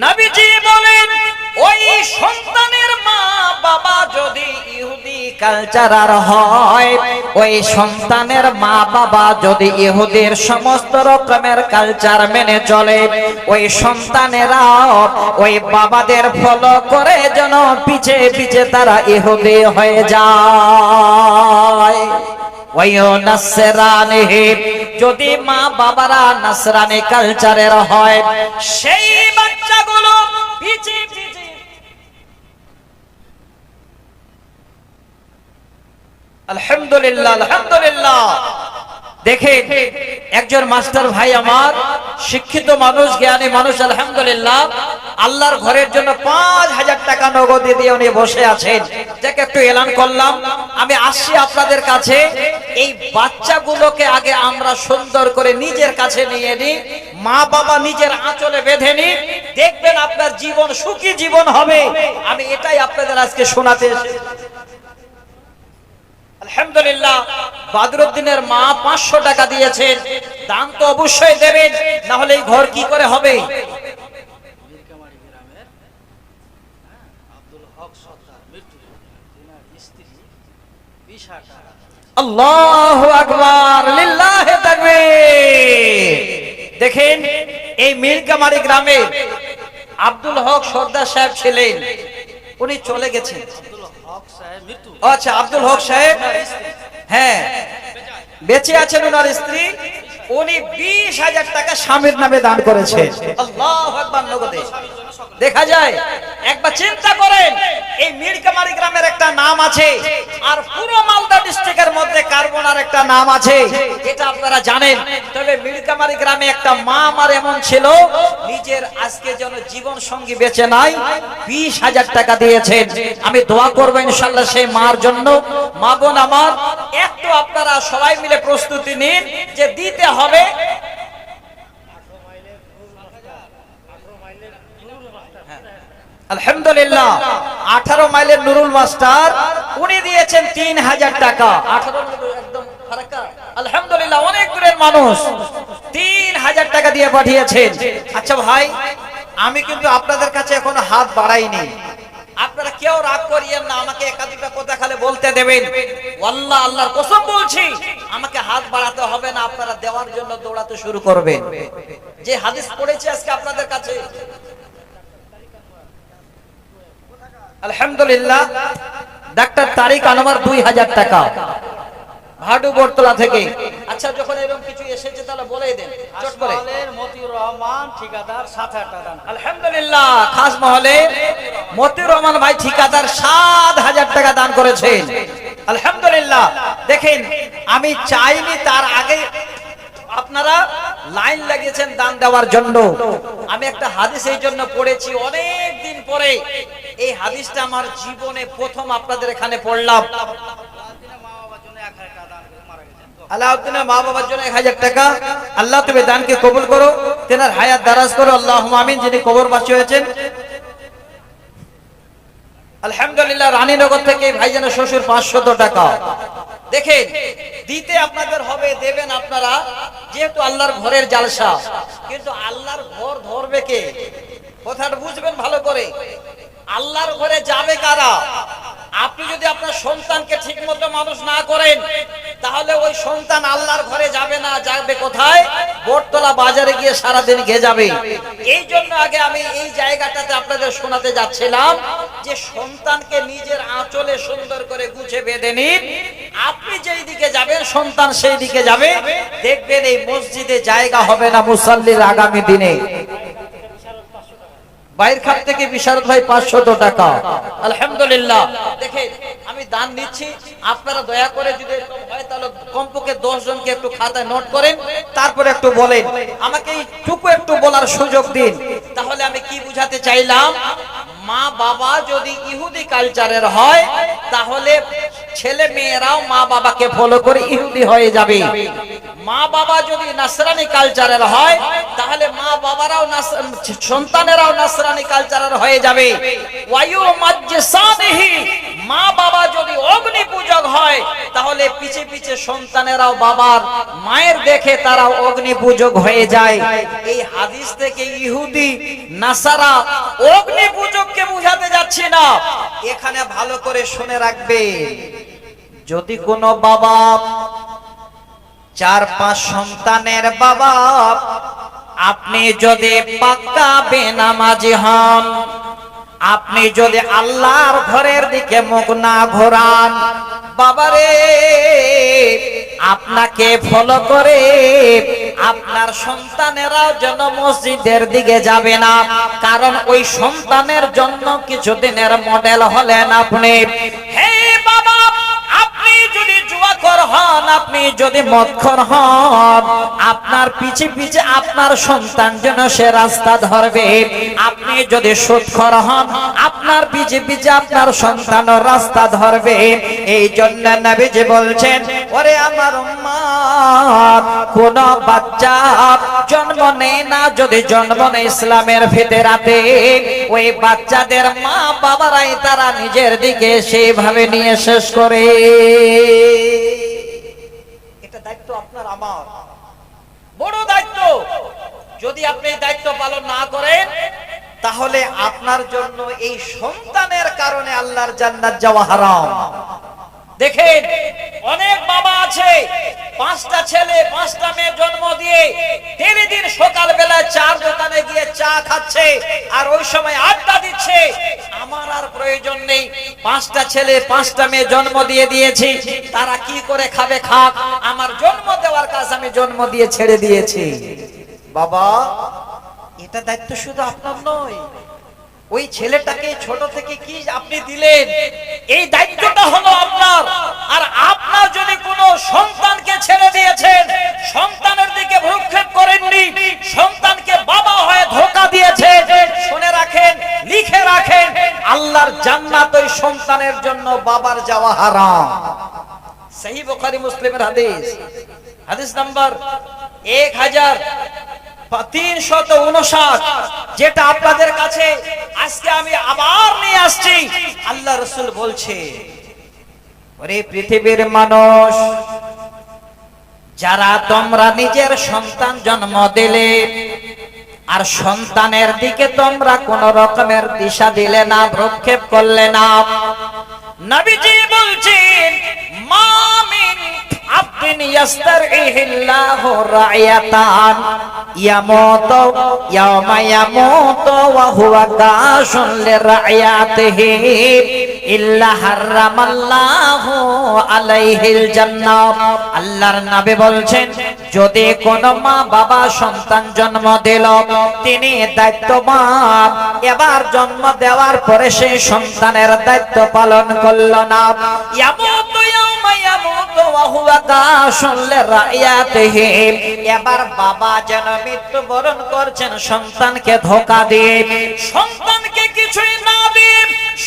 নবীজি বলেন ওই সন্তানের মা বাবা যদি ইহুদি কালচারার হয়, ওই সন্তানের মা বাবা যদি ইহুদির সমস্ত রকমের কালচার মেনে চলে, ওই সন্তানেরা ওই বাবাদের ফলো করে যেন পিছে পিছে তারা ইহুদি হয়ে যায়। যদি মা বাবারা নাসরানি কালচারের হয়, সেই বাচ্চাগুলো পিছে পিছে আলহামদুলিল্লাহ আলহামদুলিল্লাহ। দেখেন একজন মাস্টার ভাই আমার, শিক্ষিত মানুষ, জ্ঞানী মানুষ, আলহামদুলিল্লাহ, আল্লাহর ঘরের জন্য 5000 টাকা নগদ দিয়ে উনি বসে আছেন। যাকে একটু এলান করলাম, আমি আসছি আপনাদের কাছে। এই বাচ্চাগুলোকে আগে আমরা সুন্দর করে নিজের কাছে নিয়ে নিই, মা বাবা নিজের আঁচলে বেঁধে নিই, দেখবেন আপনার জীবন সুখী জীবন হবে। আমি এটাই আপনাদের আজকে শোনাতে এসেছি। আলহামদুলিল্লাহ, বাদরুদ্দিনের মা 500 টাকা দিয়েছেন। দান তো অবশ্যই দেবেন, না হলে এই ঘর কি করে হবে? আল্লাহু আকবার, লিল্লাহি তাকবীর। দেখেন এই মিরকামারি গ্রামে আব্দুল হক সর্দার সাহেব ছিলেন, উনি চলে গেছেন। আচ্ছা, আব্দুল হক সাহেব, হ্যাঁ, বেঁচে আছেন। ওনার স্ত্রী, উনি 20,000 টাকা স্বামীর নামে দান করেছেন। আল্লাহু আকবার, নগদে দেখা যায়। একবার চিন্তা করেন, এই মিরকামারি গ্রামের একটা নাম আছে, আর পুরো মালদা ডিস্ট্রিক্টের মধ্যে কার্বনার একটা নাম আছে, এটা আপনারা জানেন। তবে মিরকামারি গ্রামে একটা মা আমার এমন ছিল, নিজের আজকে যেন জীবন সঙ্গী বেঁচে নাই, 20,000 টাকা দিয়েছেন। আমি দোয়া করব ইনশাআল্লাহ সেই মার জন্য। মা বোন আমার, একটু আপনারা সবাই মিলে প্রস্তুতি নিন যে দিতে হবে। আলহামদুলিল্লাহ, 18 মাইলের নুরুল মাস্টার, উনি দিয়েছেন 3000 টাকা। 18 একদম ফারাক্কা, আলহামদুলিল্লাহ, অনেক দূরের মানুষ 3000 টাকা দিয়ে পাঠিয়েছেন। আচ্ছা ভাই, আমি কিন্তু আপনাদের কাছে এখনো হাত বাড়াইনি, আপনারা কেউ রাগ করিয়েন না, আমাকে একাধিকটা কথা খালি বলতে দেবেন। ওয়াল্লাহ, আল্লাহর কসম বলছি, আমাকে হাত বাড়াতে হবে না, আপনারা দেওয়ার জন্য দৌড়াতে শুরু করবেন। যে হাদিস পড়েছি আজকে আপনাদের কাছে, আলহামদুলিল্লাহ, ডাক্তার তারিক আনোয়ার 2000 টাকা ভাডু বটতলা থেকে। আচ্ছা, যখন এরকম কিছু এসেছে তাহলে বলেই দেন চট করে। মতিউর রহমান ঠিকাদার 7,000 টাকা দান। আলহামদুলিল্লাহ, খাস মহলে মতিউর রহমান ভাই ঠিকাদার 7,000 টাকা দান করেছেন। আলহামদুলিল্লাহ। দেখেন, আমি চাইনি তার আগে আপনারা লাইন লাগিয়েছেন দান দেওয়ার জন্য। আমি একটা হাদিস এই জন্য পড়েছি, অনেক দিন পরে এই হাদিসটা আমার জীবনে প্রথম আপনাদের এখানে পড়লাম। আলাউদ্দিনের মা বাবার জন্য 1000 টাকা। আল্লাহ তুমি দানকে কবুল করো, তেনার হায়াত দারাজ করো, আল্লাহুম্মা আমিন। যিনি কবরবাসী হয়েছেন, আলহামদুলিল্লাহ, রানীনগর থেকে ভাইজানের শ্বশুর 500 টাকা। দেখেন, দিতে আপনাদের হবে, দেবেন আপনারা, যেহেতু আল্লাহর ঘরের জালসা। কিন্তু আল্লাহর ঘর ধরবে কে? কথাটা বুঝবেন ভালো করে। আল্লাহর ঘরে যাবে কারা? আপনি যদি আপনার সন্তানকে ঠিকমতো মানুষ না করেন, তাহলে ওই সন্তান আল্লাহর ঘরে যাবে না, যাবে কোথায়? বটতলা বাজারে গিয়ে সারাদিন যাবে। এই জন্য আগে আমি এই জায়গাটাতে আপনাদের শোনাতে যাচ্ছিলাম যে সন্তানকে নিজের আঁচলে সুন্দর করে গুছে বেঁধে নিন। আপনি যেই দিকে যাবেন সন্তান সেই দিকে যাবে। দেখবেন এই মসজিদে জায়গা হবে না মুসাল্লির আগামী দিনে। বাইর খাত থেকে বিশারদ ভাই 500 টাকা, আলহামদুলিল্লাহ। দেখেন আমি দান নিচ্ছি, আপনারা দয়া করে যদি হয় তাহলে কমপক্ষে 10 জনকে একটু খাতায় নোট করেন, তারপরে একটু বলেন, আমাকে এইটুকু একটু বলার সুযোগ দিন। তাহলে আমি কি বুঝাতে চাইলাম, মা বাবা যদি ইহুদি কালচারের হয় তাহলে ছেলে মেয়েরাও মা বাবাকে ফলো করে ইহুদি হয়ে যাবে। মা বাবা যদি নাসরানি কালচারের হয় তাহলে মা বাবারাও সন্তানেরাও নাসরানি কালচারের হয়ে যাবে। ওয়ায়ু মাজ্জিসানিহি, মা বাবা যদি অগ্নি পূজক হয় তাহলে পিছে পিছে সন্তানেরাও বাবার মায়ের দেখে তারা অগ্নি পূজক হয়ে যায়। এই হাদিস থেকে ইহুদি নাসারা অগ্নি পূজককে বুঝাতে যাচ্ছি না, এখানে ভালো করে শুনে রাখবে। যদি কোনো বাবা 4-5 সন্তানের বাবা, আপনি যদি পাক্কা বেনামাজি হন, আপনি যদি আল্লাহর ঘরের দিকে মুখ না ঘোরান, বাবারে আপনাকে ফলো করে আপনার সন্তানেরাও যেন মসজিদের দিকে যাবে না, কারণ ওই সন্তানের জন্য কিছুদিনের মডেল হলেন আপনি। হে বাবা, আপনি যদি জুয়াখোর হন, আপনি যদি মদখোর হন, আপনার পিছে পিছে আপনার সন্তান যেন সে রাস্তা ধরবে। আপনি যদি সুদখোর হন, আপনার পিছে পিছে আপনার সন্তান রাস্তা ধরবে। এই জন্য নবীজি বলছেন, ওরে আমার উম্মত, কোন বাচ্চা জন্ম নেয় না, যদি জন্ম নেয় ইসলামের ফিতরাতে, ওই বাচ্চাদের মা বাবারাই তারা নিজের দিকে সেইভাবে নিয়ে শেষ করে। এটা দায়িত্ব আপনার আমার, বড় দায়িত্ব। যদি আপনি দায়িত্ব পালন না করেন তাহলে আপনার জন্য এই সন্তানের কারণে আল্লাহর জান্নাত যাওয়া হারাম। দেখেন অনেক বাবা আছে 5টা ছেলে 5টা মেয়ে জন্ম দিয়ে দিন সকাল বেলায় চার দোকানে গিয়ে চা খাচ্ছে আর ওই সময় আড্ডা দিচ্ছে। আমার আর প্রয়োজন নেই, 5টা ছেলে 5টা মেয়ে জন্ম দিয়ে দিয়েছি, তারা কি করে খাবে খাক, আমার জন্ম দেওয়ার কাজ আমি জন্ম দিয়ে ছেড়ে দিয়েছি। বাবা, এটা দায়িত্ব শুধু আপনার নয়, ওই ছেলেটাকে ছোট থেকে কি আপনি দিলেন, এই দায়িত্বটা হলো আপনার। আর আপনার যদি কোনো সন্তানকে ছেড়ে দিয়েছেন, সন্তানের দিকে ভ্রুক্ষেপ করেননি, সন্তানকে বাবা হয়ে ধোঁকা দিয়েছেন, শুনে রাখেন, লিখে রাখেন, আল্লাহর জান্নাত ওই সন্তানের জন্য বাবার যাওয়া হারাম। সহিহ বুখারী মুসলিমের হাদিস, হাদিস নাম্বার 1359, যেটা আপনাদের কাছে আজকে আমি আবার নিয়ে আসছি। আল্লাহ রাসূল বলছে, ওরে পৃথিবীর মানুষ, যারা তোমরা নিজের সন্তান জন্ম দিলে আর সন্তানের দিকে তোমরা কোন রকমের দিশা দিলে না, ভ্রুক্ষেপ করলে না, নবীজি বলছেন, মামিন আবদিন ইয়াস্তারইহিল্লাহু রা'য়াতান ইয়ামুতু ইয়াওমা ইয়ামুতু ওয়া হুয়া গাশুন লিরা'য়াতিহি ইল্লা হারামাল্লাহু আলাইহিল জান্নাহ। আল্লাহর নবী বলছেন, যদি কোন মা বাবা সন্তান জন্ম দিল, তিনি দায়িত্ববান, এবার জন্ম দেওয়ার পরে সেই সন্তানের দায়িত্ব পালন করল না, ইয়ামুতু ইয়াওমা ইয়ামুতু ওয়া হুয়া গাশুন লিরা'য়াতিহি, এবার বাবা যেন মৃত্যুবরণ করছেন সন্তানকে ধোঁকা দিয়ে, সন্তানকে কিছুই না দিয়ে,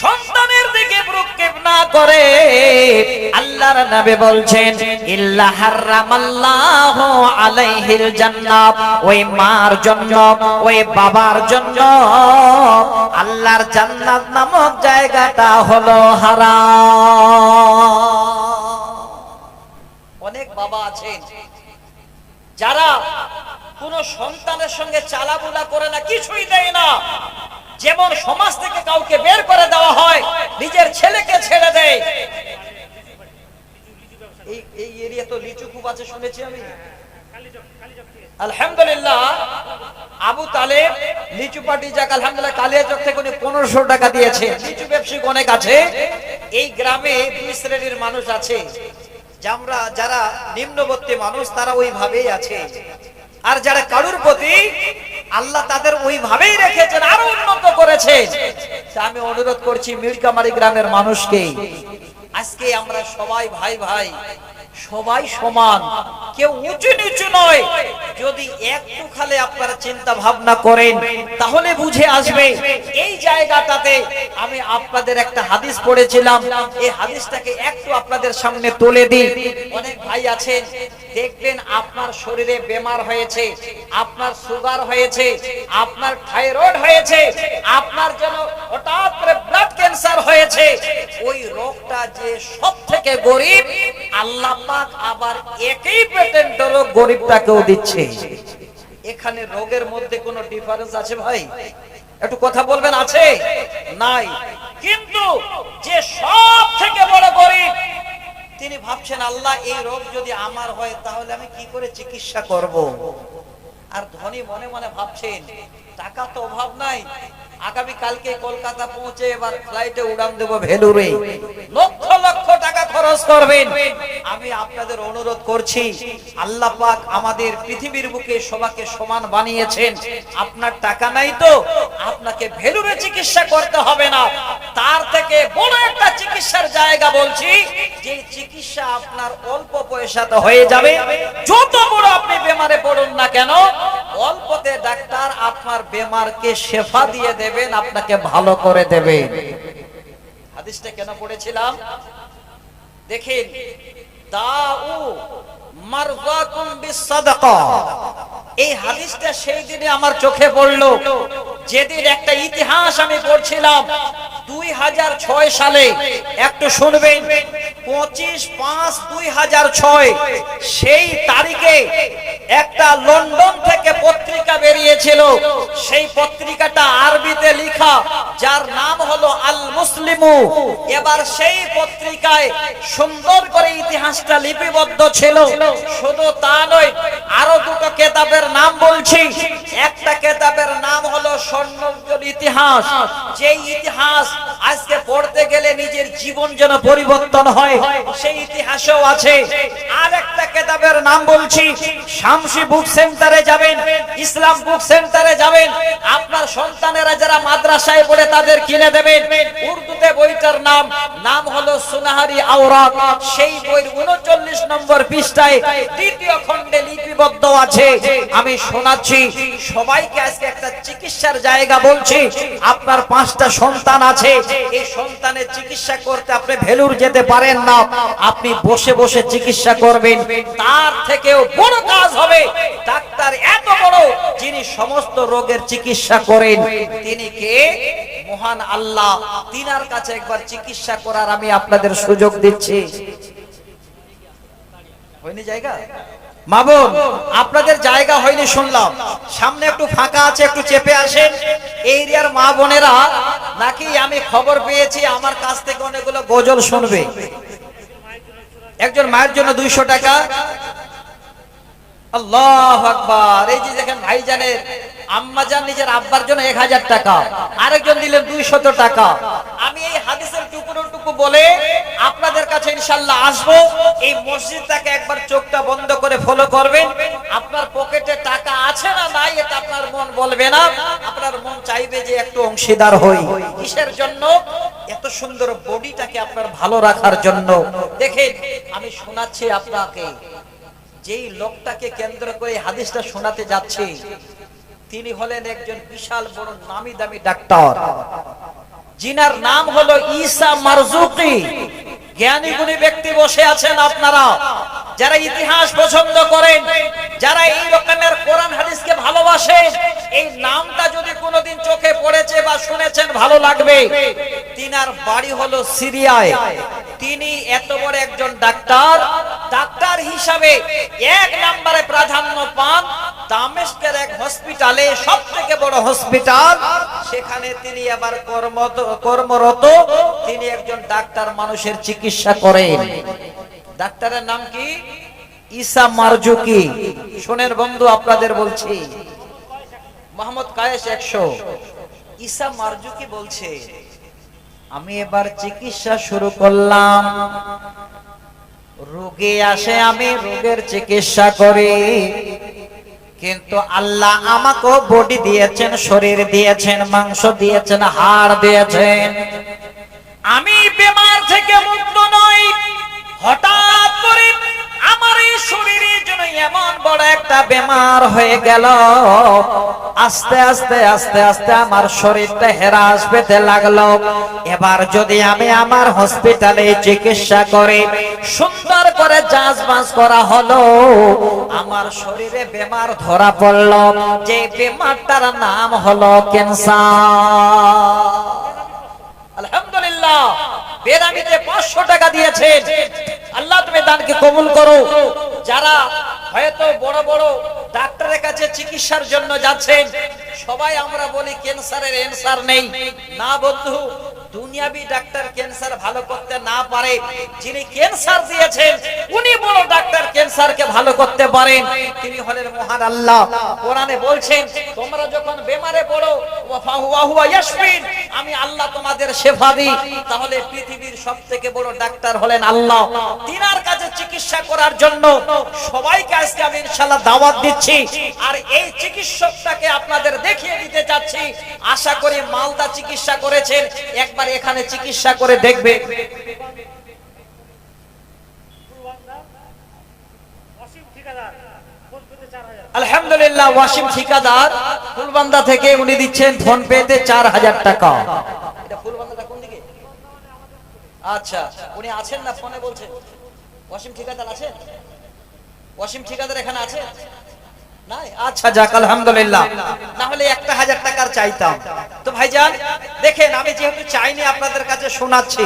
সন্তানের দিকে ভ্রুক্ষেপ না করে, আল্লাহর নবী বলছেন, ইল্লা হারামাল্লাহু আলাইহিল জান্নাহ, ওই মার জন্য, ওই বাবার জন্য আল্লাহর জান্নাত নামক জায়গাটা হলো হারাম। অনেক বাবা আছেন যারা কোন সন্তানের সঙ্গে চালাবুলা করে না, কিছুই দেয় না, যেমন সমাজ থেকে কাউকে বের করে দেওয়া হয়, নিজের ছেলেকে ছেড়ে দেয়। এই এরিয়া তো আছে শুনেছি আমি। আলহামদুলিল্লাহ আবু তালেব লিচু পাটি যাক আলহামদুলিল্লাহ কালিয়াচক থেকে উনি 1500 টাকা দিয়েছে। লিচু ব্যবসায়িক অনেক আছে এই গ্রামে, দুই শ্রেণীর মানুষ আছে। যারা নিম্নবর্তী মানুষ তারা ওইভাবেই আছে, আর যারা কারুর প্রতি আল্লাহ তাদের ওইভাবেই রেখেছেন, আরো উন্নত করেছেন। আমি অনুরোধ করছি মিরকামারি গ্রামের মানুষকে, আজকে আমরা সবাই ভাই ভাই, সবাই সমান, কেউ উঁচু নিচু নয়। যদি একটু খালি আপনারা চিন্তা ভাবনা করেন তাহলে বুঝে আসবে। এই জায়গাটাতে আমি আপনাদের একটা হাদিস পড়েছিলাম, এই হাদিসটাকে একটু আপনাদের সামনে তুলে দিই। অনেক ভাই আছেন দেখবেন আপনার শরীরে বেমার হয়েছে, আপনার সুগার হয়েছে, আপনার থাইরয়েড হয়েছে, আপনার যেন হঠাৎ করে ব্লাড ক্যান্সার হয়েছে। ওই রোগটা যে সবথেকে গরিব, আল্লাহ পাক আবার একই পেটেন্টের রোগ গরিবটাকেও দিচ্ছে। এখানে রোগের মধ্যে কোনো ডিফারেন্স আছে ভাই? একটু কথা বলবেন, আছে? নাই। কিন্তু যে সব থেকে বড় গরিব, তিনি ভাবছেন আল্লাহ এই রোগ যদি আমার হয় তাহলে আমি কি করে চিকিৎসা করব। আর ধনী মনে মনে ভাবছেন টাকা তো অভাব নাই, আগামী কালকে কলকাতা পৌঁছে এবার ফ্লাইটে উড়ান দেব ভেলুরে, লক্ষ লক্ষ টাকা খরচ করবেন। আমি আপনাদের অনুরোধ করছি, আল্লাহ পাক আমাদের পৃথিবীর বুকে সবাইকে সমান বানিয়েছেন। আপনার টাকা নাই তো আপনাকে ভেলুরে চিকিৎসা করতে হবে না, তার থেকে বড় একটা চিকিৎসার জায়গা বলছি, যে চিকিৎসা আপনার অল্প পয়সাতে হয়ে যাবে। যত বড় আপনি বেমারে পড়ুন না কেন, অল্পতে ডাক্তার আপনার বেমারকে শেফা দিয়ে দেবেন, আপনাকে ভালো করে দেবেন। হাদিসটা কেন পড়েছিলাম দেখেন, দাউ মারযাকুম বিসসাদাকা। এই হাদিসটা সেই দিনে আমার চোখে পড়লো যেদিন একটা ইতিহাস আমি পড়ছিলাম 2006 সালে। একটু শুনবেন, 25/5/2006 সেই তারিখে একটা লন্ডন থেকে পত্রিকা বেরিয়েছিল। সেই পত্রিকাটা আরবিতে লেখা, যার নাম হলো আল মুসলিমু। এবার সেই পত্রিকায় সুন্দর করে ইতিহাসটা লিপিবদ্ধ ছিল। শুধু তা নয়, আরো দুটো কিতাবের নাম বলছি। একটা কিতাবের নাম হলো স্বর্ণোজ্জ্বল ইতিহাস, যে ইতিহাস আজকে পড়তে গেলে নিজের জীবন যেন পরিবর্তন হয়, সেই ইতিহাসও আছে। আর একটা কিতাবের নাম বলছি, শামসি বুক সেন্টারে যাবেন, ইসলাম বুক সেন্টারে যাবেন, আপনার সন্তানেরা যারা মাদ্রাসায় পড়ে তাদের কিনে দেবেন। উর্দুতে বইটার নাম হলো সুনাহারি আওরাত। সেই বইয়ের 39 নম্বর পৃষ্ঠায় দ্বিতীয় খণ্ডে লিপিবদ্ধ আছে। আমি শোনাচ্ছি সবাইকে, আজকে একটা চিকিৎসার জায়গা বলছি। আপনার 5টা সন্তান আছে, এই সন্তানের চিকিৎসা করতে আপনি ভেলুর যেতে পারেন না, আপনি বসে বসে চিকিৎসা করবেন। তার থেকেও বড় কাজ হবে ডাক্তার এত বড়, যিনি সমস্ত রোগের চিকিৎসা করেন। তিনি কে? মহান আল্লাহ। তিনার কাছে একবার চিকিৎসা করার আমি আপনাদের সুযোগ দিচ্ছি। হয়নি জায়গা? মা বোন, আপনাদের জায়গা হয়নি শুনলাম, সামনে একটু ফাঁকা আছে, একটু চেপে আসেন। এই এরিয়ার মা বোনেরা নাকি আমি খবর পেয়েছি আমার কাছ থেকে অনেকগুলো গজল শুনবে। একজন মায়ের জন্য 200 টাকা। আল্লাহু আকবার। এই যে দেখেন ভাইজানের আম্মাজান নিজের আব্বার জন্য 1000 টাকা, আরেকজন দিলেন 200 টাকা। আমি এই হাদিসের টুকরো বলে আপনাদের কাছে ইনশাআল্লাহ আসবো। এই মসজিদটাকে একবার চোখটা বন্ধ করে ফলো করবেন। আপনার পকেটে টাকা আছে না নাই এটা আপনার মন বলবে না, আপনার মন চাইবে যে একটু অংশীদার হই। কিসের জন্য? এত সুন্দর বডিটাকে আপনার ভালো রাখার জন্য। দেখেন আমি শোনাচ্ছি আপনাকে, যেই লোকটাকে কেন্দ্র করে হাদিসটা শোনাতে যাচ্ছি, তিনি হলেন একজন বিশাল বড় নামি দামি ডাক্তার, যিনার নাম হলো ঈসা মারজুকি। জ্ঞানী গুণী ব্যক্তি বসে আছেন আপনারা, যারা ইতিহাস পছন্দ করেন, যারা এই রকমের কোরআন হাদিসকে ভালোবাসেন, এই নামটা যদি কোনোদিন চোখে পড়েছে বা শুনেছেন ভালো লাগবে। তিনার বাড়ি হলো সিরিয়ায়। তিনি এত বড় একজন ডাক্তার, ডাক্তার হিসাবে 1 নম্বরে প্রাধান্য পান দামেস্কের এক হসপিটালে, সবথেকে বড় হসপিটাল। সেখানে তিনি আবার কর্মরত। তিনি একজন ডাক্তার, মানুষের চিকিৎসা করেন। ডাক্তারের নাম কি? ঈসা মারজুকি, শোনেন বন্ধু আপনাদের বলছি, মোহাম্মদ কায়েস 100। ঈসা মারজুকি বলছে, আমি এবার চিকিৎসা শুরু করলাম, রোগী আসে আমি রোগের চিকিৎসা করি, কিন্তু আল্লাহ আমাকে বডি দিয়েছেন, শরীর দিয়েছেন, মাংস দিয়েছেন, হাড় দিয়েছেন, আমি বেমার থেকে মুক্ত নই। হঠাৎ করে আমার এই শরীরের জন্য এমন বড় একটা বেমার হয়ে গেল, আস্তে আস্তে আস্তে আস্তে আমার শরীরটা হ্রাস পেতে লাগলো। এবার যদি আমি আমার হসপিটালে চিকিৎসা করে সুন্দর করে যাচবাস করা হলো, আমার শরীরে বেমার ধরা পড়লো, যে বেমারটার নাম হলো ক্যান্সার। আলহামদুলিল্লাহ, বেনামিতে 500 টাকা দিয়েছেন, আল্লাহ তুমি দানকে কবুল করো। যারা হয়তো বড় বড় ডাক্তারের কাছে চিকিৎসার জন্য যাচ্ছেন, সবাই আমরা বলি ক্যান্সারের অ্যানসার নেই। না বন্ধু, দুনিয়াবি ডাক্তার ক্যান্সার ভালো করতে না পারে, যিনি ক্যান্সার দিয়েছেন উনি বড় ডাক্তার ক্যান্সারকে ভালো করতে পারেন, তিনি হলেন মহান আল্লাহ। কোরআনে বলছেন, তোমরা যখন বেমারে পড়ো ওয়া হুয়া ইয়াশফিন, আমি আল্লাহ তোমাদের শেফা দিই। তাহলে পৃথিবীর সবথেকে বড় ডাক্তার হলেন আল্লাহ। তিনার কাছে চিকিৎসা করার জন্য সবাইকে আজকে আমি ইনশাআল্লাহ দাওয়াত দিচ্ছি, আর এই চিকিৎসকটাকে আপনাদের দেখিয়ে দিতে যাচ্ছি। আশা করি মালদা চিকিৎসা করেছেন, একবার এখানে চিকিৎসা করে দেখবে। আলহামদুলিল্লাহ, ওয়াসিম ঠিকাদার ফুলবান্দা থেকে উনি দিচ্ছেন ফোন পেতে 4000 টাকা। এটা ফুলবান্দাটা কোন দিকে? আচ্ছা, উনি আছেন না ফোনে বলছেন? ওয়াসিম ঠিকাদার আছেন? ওয়াসিম ঠিকাদার এখানে আছে? নাই? আচ্ছা যাক, আলহামদুলিল্লাহ। না হলে 1000 টাকার চাইতাম। তো ভাইজান দেখেন, আমি যেহেতু চাইনি আপনাদের কাছে শোনাচ্ছি।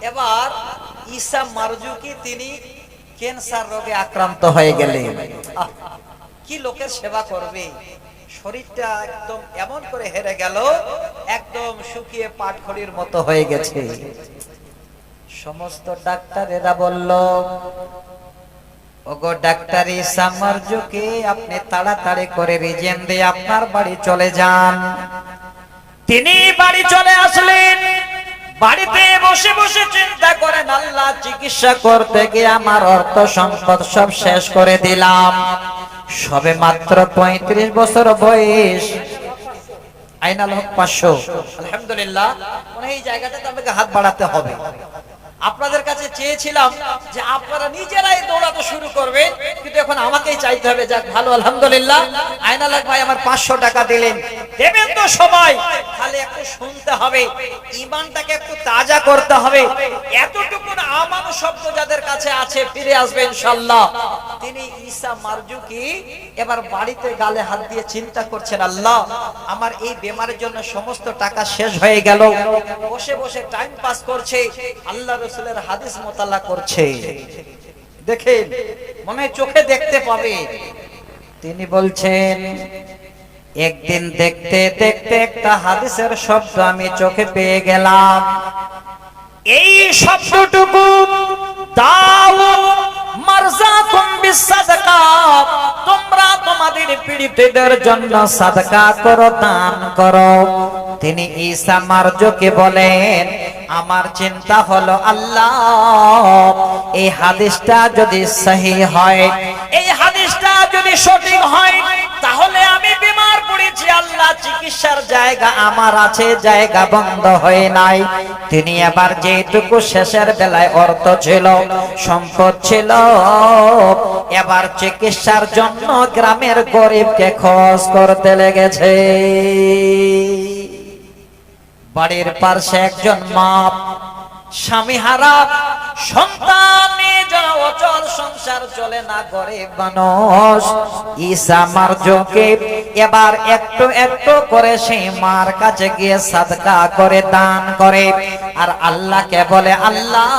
এবার ঈসা মারজুকি তিনি ক্যান্সার রোগে আক্রান্ত হয়ে গেলেন। কি লোকের সেবা করবে, শরীরটা একদম এমন করে হেরে গেল, একদম শুকিয়ে পাটখড়ির মতো হয়ে গেছে। সমস্ত ডাক্তারেরা বলল, ওগো ডাক্তার ঈসা মারজুকি, আপনি তাড়াতাড়ি করে রিজেন দিয়ে আপনার বাড়ি চলে যান। তিনি বাড়ি চলে আসলেন। বাড়িতে বসে বসে চিন্তা করেন, আল্লাহ চিকিৎসা করতে গিয়ে আমার অর্থ সম্পদ সব শেষ করে দিলাম। সবে মাত্র 35 বছর বয়স। আইনাল হক 500। আলহামদুলিল্লাহ, মানে এই জায়গাটাতে আমাকে হাত বাড়াতে হবে। আপনাদের কাছে চেয়েছিলাম যে আপনারা নিজেরাই দৌড়াতে শুরু করবেন, কিন্তু এখন আমাকেই চাইতে হবে। যাক ভালো, আলহামদুলিল্লাহ। আইনাল হক ভাই আমার 500 টাকা দিলেন। দেবেন তো সবাই, খালি একটু শুনতে হবে, ঈমানটাকে একটু তাজা করতে হবে। এতটুকু আমান শব্দ যাদের কাছে আছে ফিরে আসবে ইনশাআল্লাহ। তিনি ঈসা মারজুকি এবার বাড়িতে গালে হাত দিয়ে চিন্তা করছেন, আল্লাহ আমার এই বেমারের জন্য সমস্ত টাকা শেষ হয়ে গেল। বসে বসে টাইম পাস করছে, আল্লাহ রাসূলের হাদিস মোতালা করছে। দেখেন, মনে চোখে দেখতে পাবে। তিনি বলছেন, একদিন দেখতে দেখতে একটা হাদিসের শব্দ আমি চোখে পেয়ে গেলাম। এই শব্দটুকু, দাও মারজাকুম বিসাদকা, তোমরা তোমাদের পীড়িতদের জন্য সাদকা করো, দান করো। তিনি ঈসা মারজুকি বলেন, আমার চিন্তা হলো, আল্লাহ এই হাদিসটা যদি সহি হয়, এই হাদিসটা যদি সঠিক হয়, তাহলে আমি বিমার পড়েছি, আল্লাহ চিকিৎসার জায়গা আমার আছে, জায়গা বন্ধ হয়ে নাই। তিনি এবার যেটুকু শেষের বেলায় অর্থ ছিল, সম্পদ ছিল, এবার চিকিৎসার জন্য গ্রামের গরিবকে খরচ করতে লেগেছে। বাড়ির পাশে একজন মা, স্বামী হারা, সন্তান নিয়ে যাওয়া অচল সংসার চলে না, গরিব মানুষ। ঈসা মারজুকি এবার একটু একটু করে সেই মার কাছে গিয়ে সাদকা করে, দান করে, আর আল্লাহকে বলে, আল্লাহ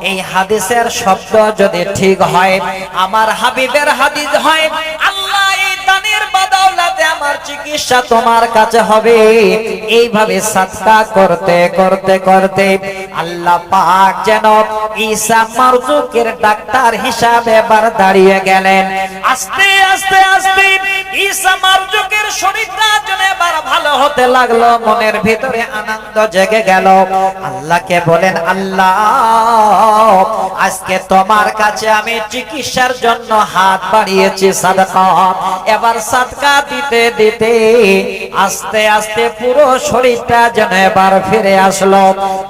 এই হাদিসের শব্দ যদি ঠিক হয়, আমার হাবিবের হাদিস হয়, আল্লাহ এই দানের বদৌলতে আমার চিকিৎসা তোমার কাছে হবে। এইভাবে সাদকা করতে করতে করতে আল্লাহ পাক যেন ঈসা মারজুকের ডাক্তার হিসাবে এবার দাঁড়িয়ে গেলেন। আস্তে আস্তে আস্তে ঈসা মারজুকের শরীরটা যেন এবার ভালো হতে লাগলো, মনের ভিতরে আনন্দ জেগে গেল। আল্লাহকে বলেন, আল্লাহ আজকে তোমার কাছে আমি চিকিৎসার জন্য হাত বাড়িয়েছি সাদকা। এবার সাদকা দিতে দিতে আস্তে আস্তে পুরো শরীরটা যেন এবার ফিরে আসলো।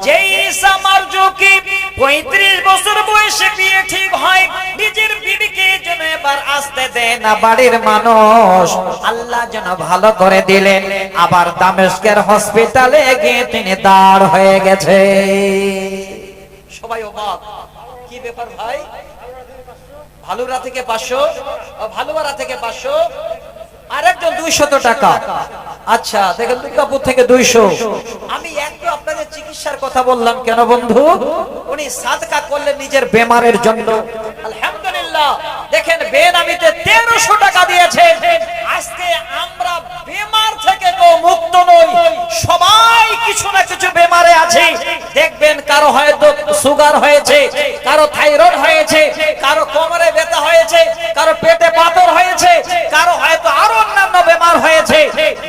যেই ঈসা মারজুকি 35 বছর বয়সে বিয়ে ঠিক হয়, নিজের বিবিকে যেন এবার আসতে দেয় না বাড়ির মানুষ, আল্লাহ যেন ভালো করে দিলেন। আবার দামেস্কের হসপিটালে গিয়ে তিনি দাঁড় হয়ে গেছে। সবাই অবাক, কি ব্যাপার ভাই? ভালুরা থেকে 500, ভালুয়ারা থেকে 500, আরেকজন 200 টাকা। আচ্ছা দেখেন, দুর্গাপুর থেকে 200। আমি একটু আপনাদের চিকিৎসার কথা বললাম কেন বন্ধু? উনি সাদকা করলেন নিজের বেমারের জন্য। আলহামদুলিল্লাহ, দেখেন বেনামিতে 1300 টাকা দিয়েছে। আজকে আমরা বেমার থেকে তো মুক্ত নই, সবাই কিছু না কিছু বেমারে আছে। দেখবেন কারো হয়তো সুগার হয়েছে, কারো থাইরয়েড হয়েছে, কারো কোমরে ব্যথা হয়েছে, কারো পেটে পাথর হয়েছে, কারো হয়তো আরো অন্যান্য বেমার হয়েছে।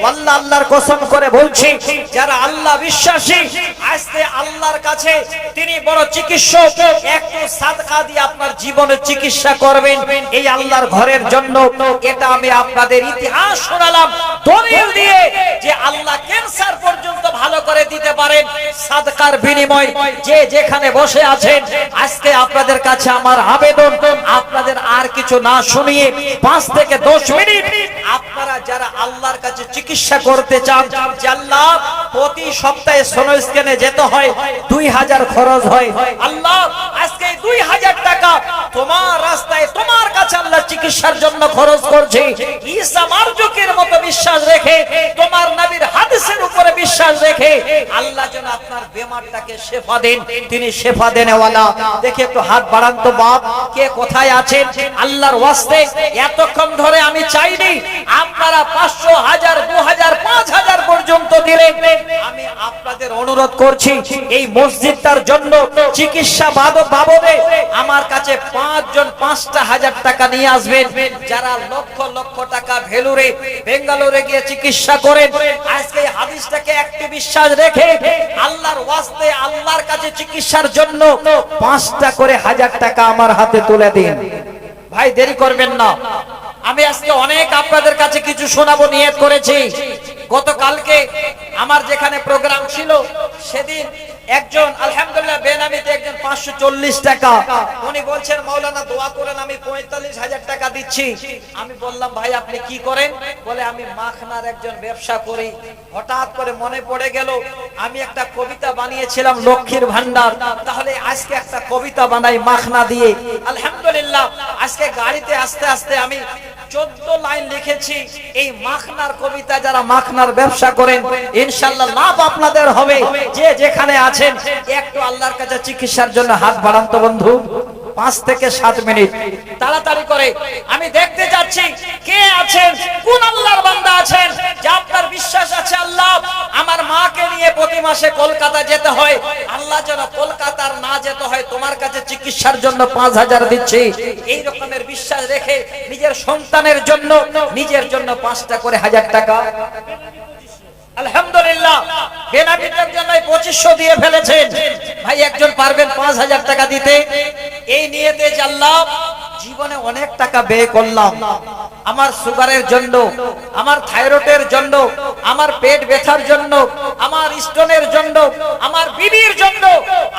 আল্লাহ আল্লাহর কসম করে বলছি, যারা আল্লাহ বিশ্বাসী আজকে আল্লাহর কাছে তিনি বড় চিকিৎসক। একটু সাদকা দিয়ে আপনার জীবনের চিকিৎসা করবেন এই আল্লাহর ঘরের জন্য। এটা আমি আপনাদের ইতিহাস শোনালাম দলিল দিয়ে যে আল্লাহ ক্যান্সার পর্যন্ত ভালো করে দিতে পারেন সাদকার বিনিময়। যে যেখানে বসে আছেন, আজকে আপনাদের কাছে আমার আবেদন, আপনাদের আর কিছু না শুনিয়ে 5 থেকে 10 মিনিট আপনারা যারা আল্লাহর কাছে চিকিৎসা করতে চান, যে আল্লাহ প্রতি সপ্তাহে সোনো স্ক্যানে যেতে হয়, 2000 খরচ হয়, আল্লাহ আজকে 2000 টাকা তোমার রাস্তায় তোমার কাছে আল্লাহ চিকিৎসার জন্য খরচ করছে। ঈসা মারজুকের মতো বিশ্বাস রেখে, তোমার নবীর হাদিসের উপরে বিশ্বাস রেখে আল্লাহ যেন আপনার বেমারটাকে শেফা দেন। তিনি শেফা দেনেওয়ালা। দেখে একটু হাত বাড়ান তো বাপ, কে কোথায় আছেন? আল্লাহর ওয়াস্তে এতক্ষণ ধরে আমি চাইনি আপনারা 500, 1000, 2000, 5000 পর্যন্ত দিলেন। আমি আপনাদের অনুরোধ করছি এই মসজিদটার জন্য চিকিৎসা বাবদে আমার কাছে 5 জন 5টা হাজার টাকা নিয়ে আসবেন। যারা লক্ষ লক্ষ টাকা ভেলুরে বেঙ্গালুরে গিয়ে চিকিৎসা করেন, আজকে এই হাদিসটাকে একটি বিশ্বাস রেখে আল্লাহর ওয়াস্তে আল্লাহর কাছে চিকিৎসার জন্য 5টা করে 1000 টাকা আমার হাতে তুলে দিন। ভাই দেরি করবেন না। আমি আজকে অনেক আপনাদের কাছে কিছু শোনাবো নিয়ত করেছি। গতকালকে আমার যেখানে প্রোগ্রাম ছিল, সেদিন একজন আলহামদুলিল্লাহ বেনামিতে একজন 540 টাকা, উনি বলছেন মাওলানা দোয়া করেন, আমি 45,000 টাকা দিচ্ছি। আমি বললাম ভাই আপনি কি করেন? বলে আমি মাখনার একজন ব্যবসা করি। হঠাৎ করে মনে পড়ে গেল আমি একটা কবিতা বানিয়েছিলাম লক্ষ্মীর ভান্ডার, তাহলে আজকে একটা কবিতা বানাই মাখনা দিয়ে। আলহামদুলিল্লাহ আজকে গাড়িতে আস্তে আস্তে আমি 14 লাইন লিখেছি এই মাখনার কবিতা। যারা মাখনার ব্যবসা করেন ইনশাআল্লাহ লাভ আপনাদের হবে। যে যেখানে আছেন একটু আল্লাহর কাছে চিকিৎসার জন্য হাত বাড়ান তো বন্ধু। 5 থেকে 7 মিনিট তাড়াতাড়ি করে আমি দেখতে যাচ্ছি কে আছেন, কোন আল্লাহর বান্দা আছেন যে আপনার বিশ্বাস আছে আল্লাহ আমার মাকে নিয়ে প্রতি মাসে কলকাতা যেতে হয়, আল্লাহ যেন কলকাতার না যেতে হয়, তোমার কাছে চিকিৎসার জন্য 5000 দিচ্ছি। এই রকমের বিশ্বাস রেখে নিজের সন্তানের জন্য, নিজের জন্য 5টা করে 1000 টাকা আলহামদুলিল্লাহ বেনামিদের জন্য 2500 দিয়ে ফেলেছেন। ভাই একজন পারবেন 5000 টাকা দিতে? এই নিয়তে যে আল্লাহ জীবনে অনেক টাকা ব্যয় করলাম আমার সুগারের জন্য, আমার থাইরয়েডের জন্য, আমার পেট ব্যথার জন্য, আমার স্টোনের জন্য, আমার বিবির জন্য,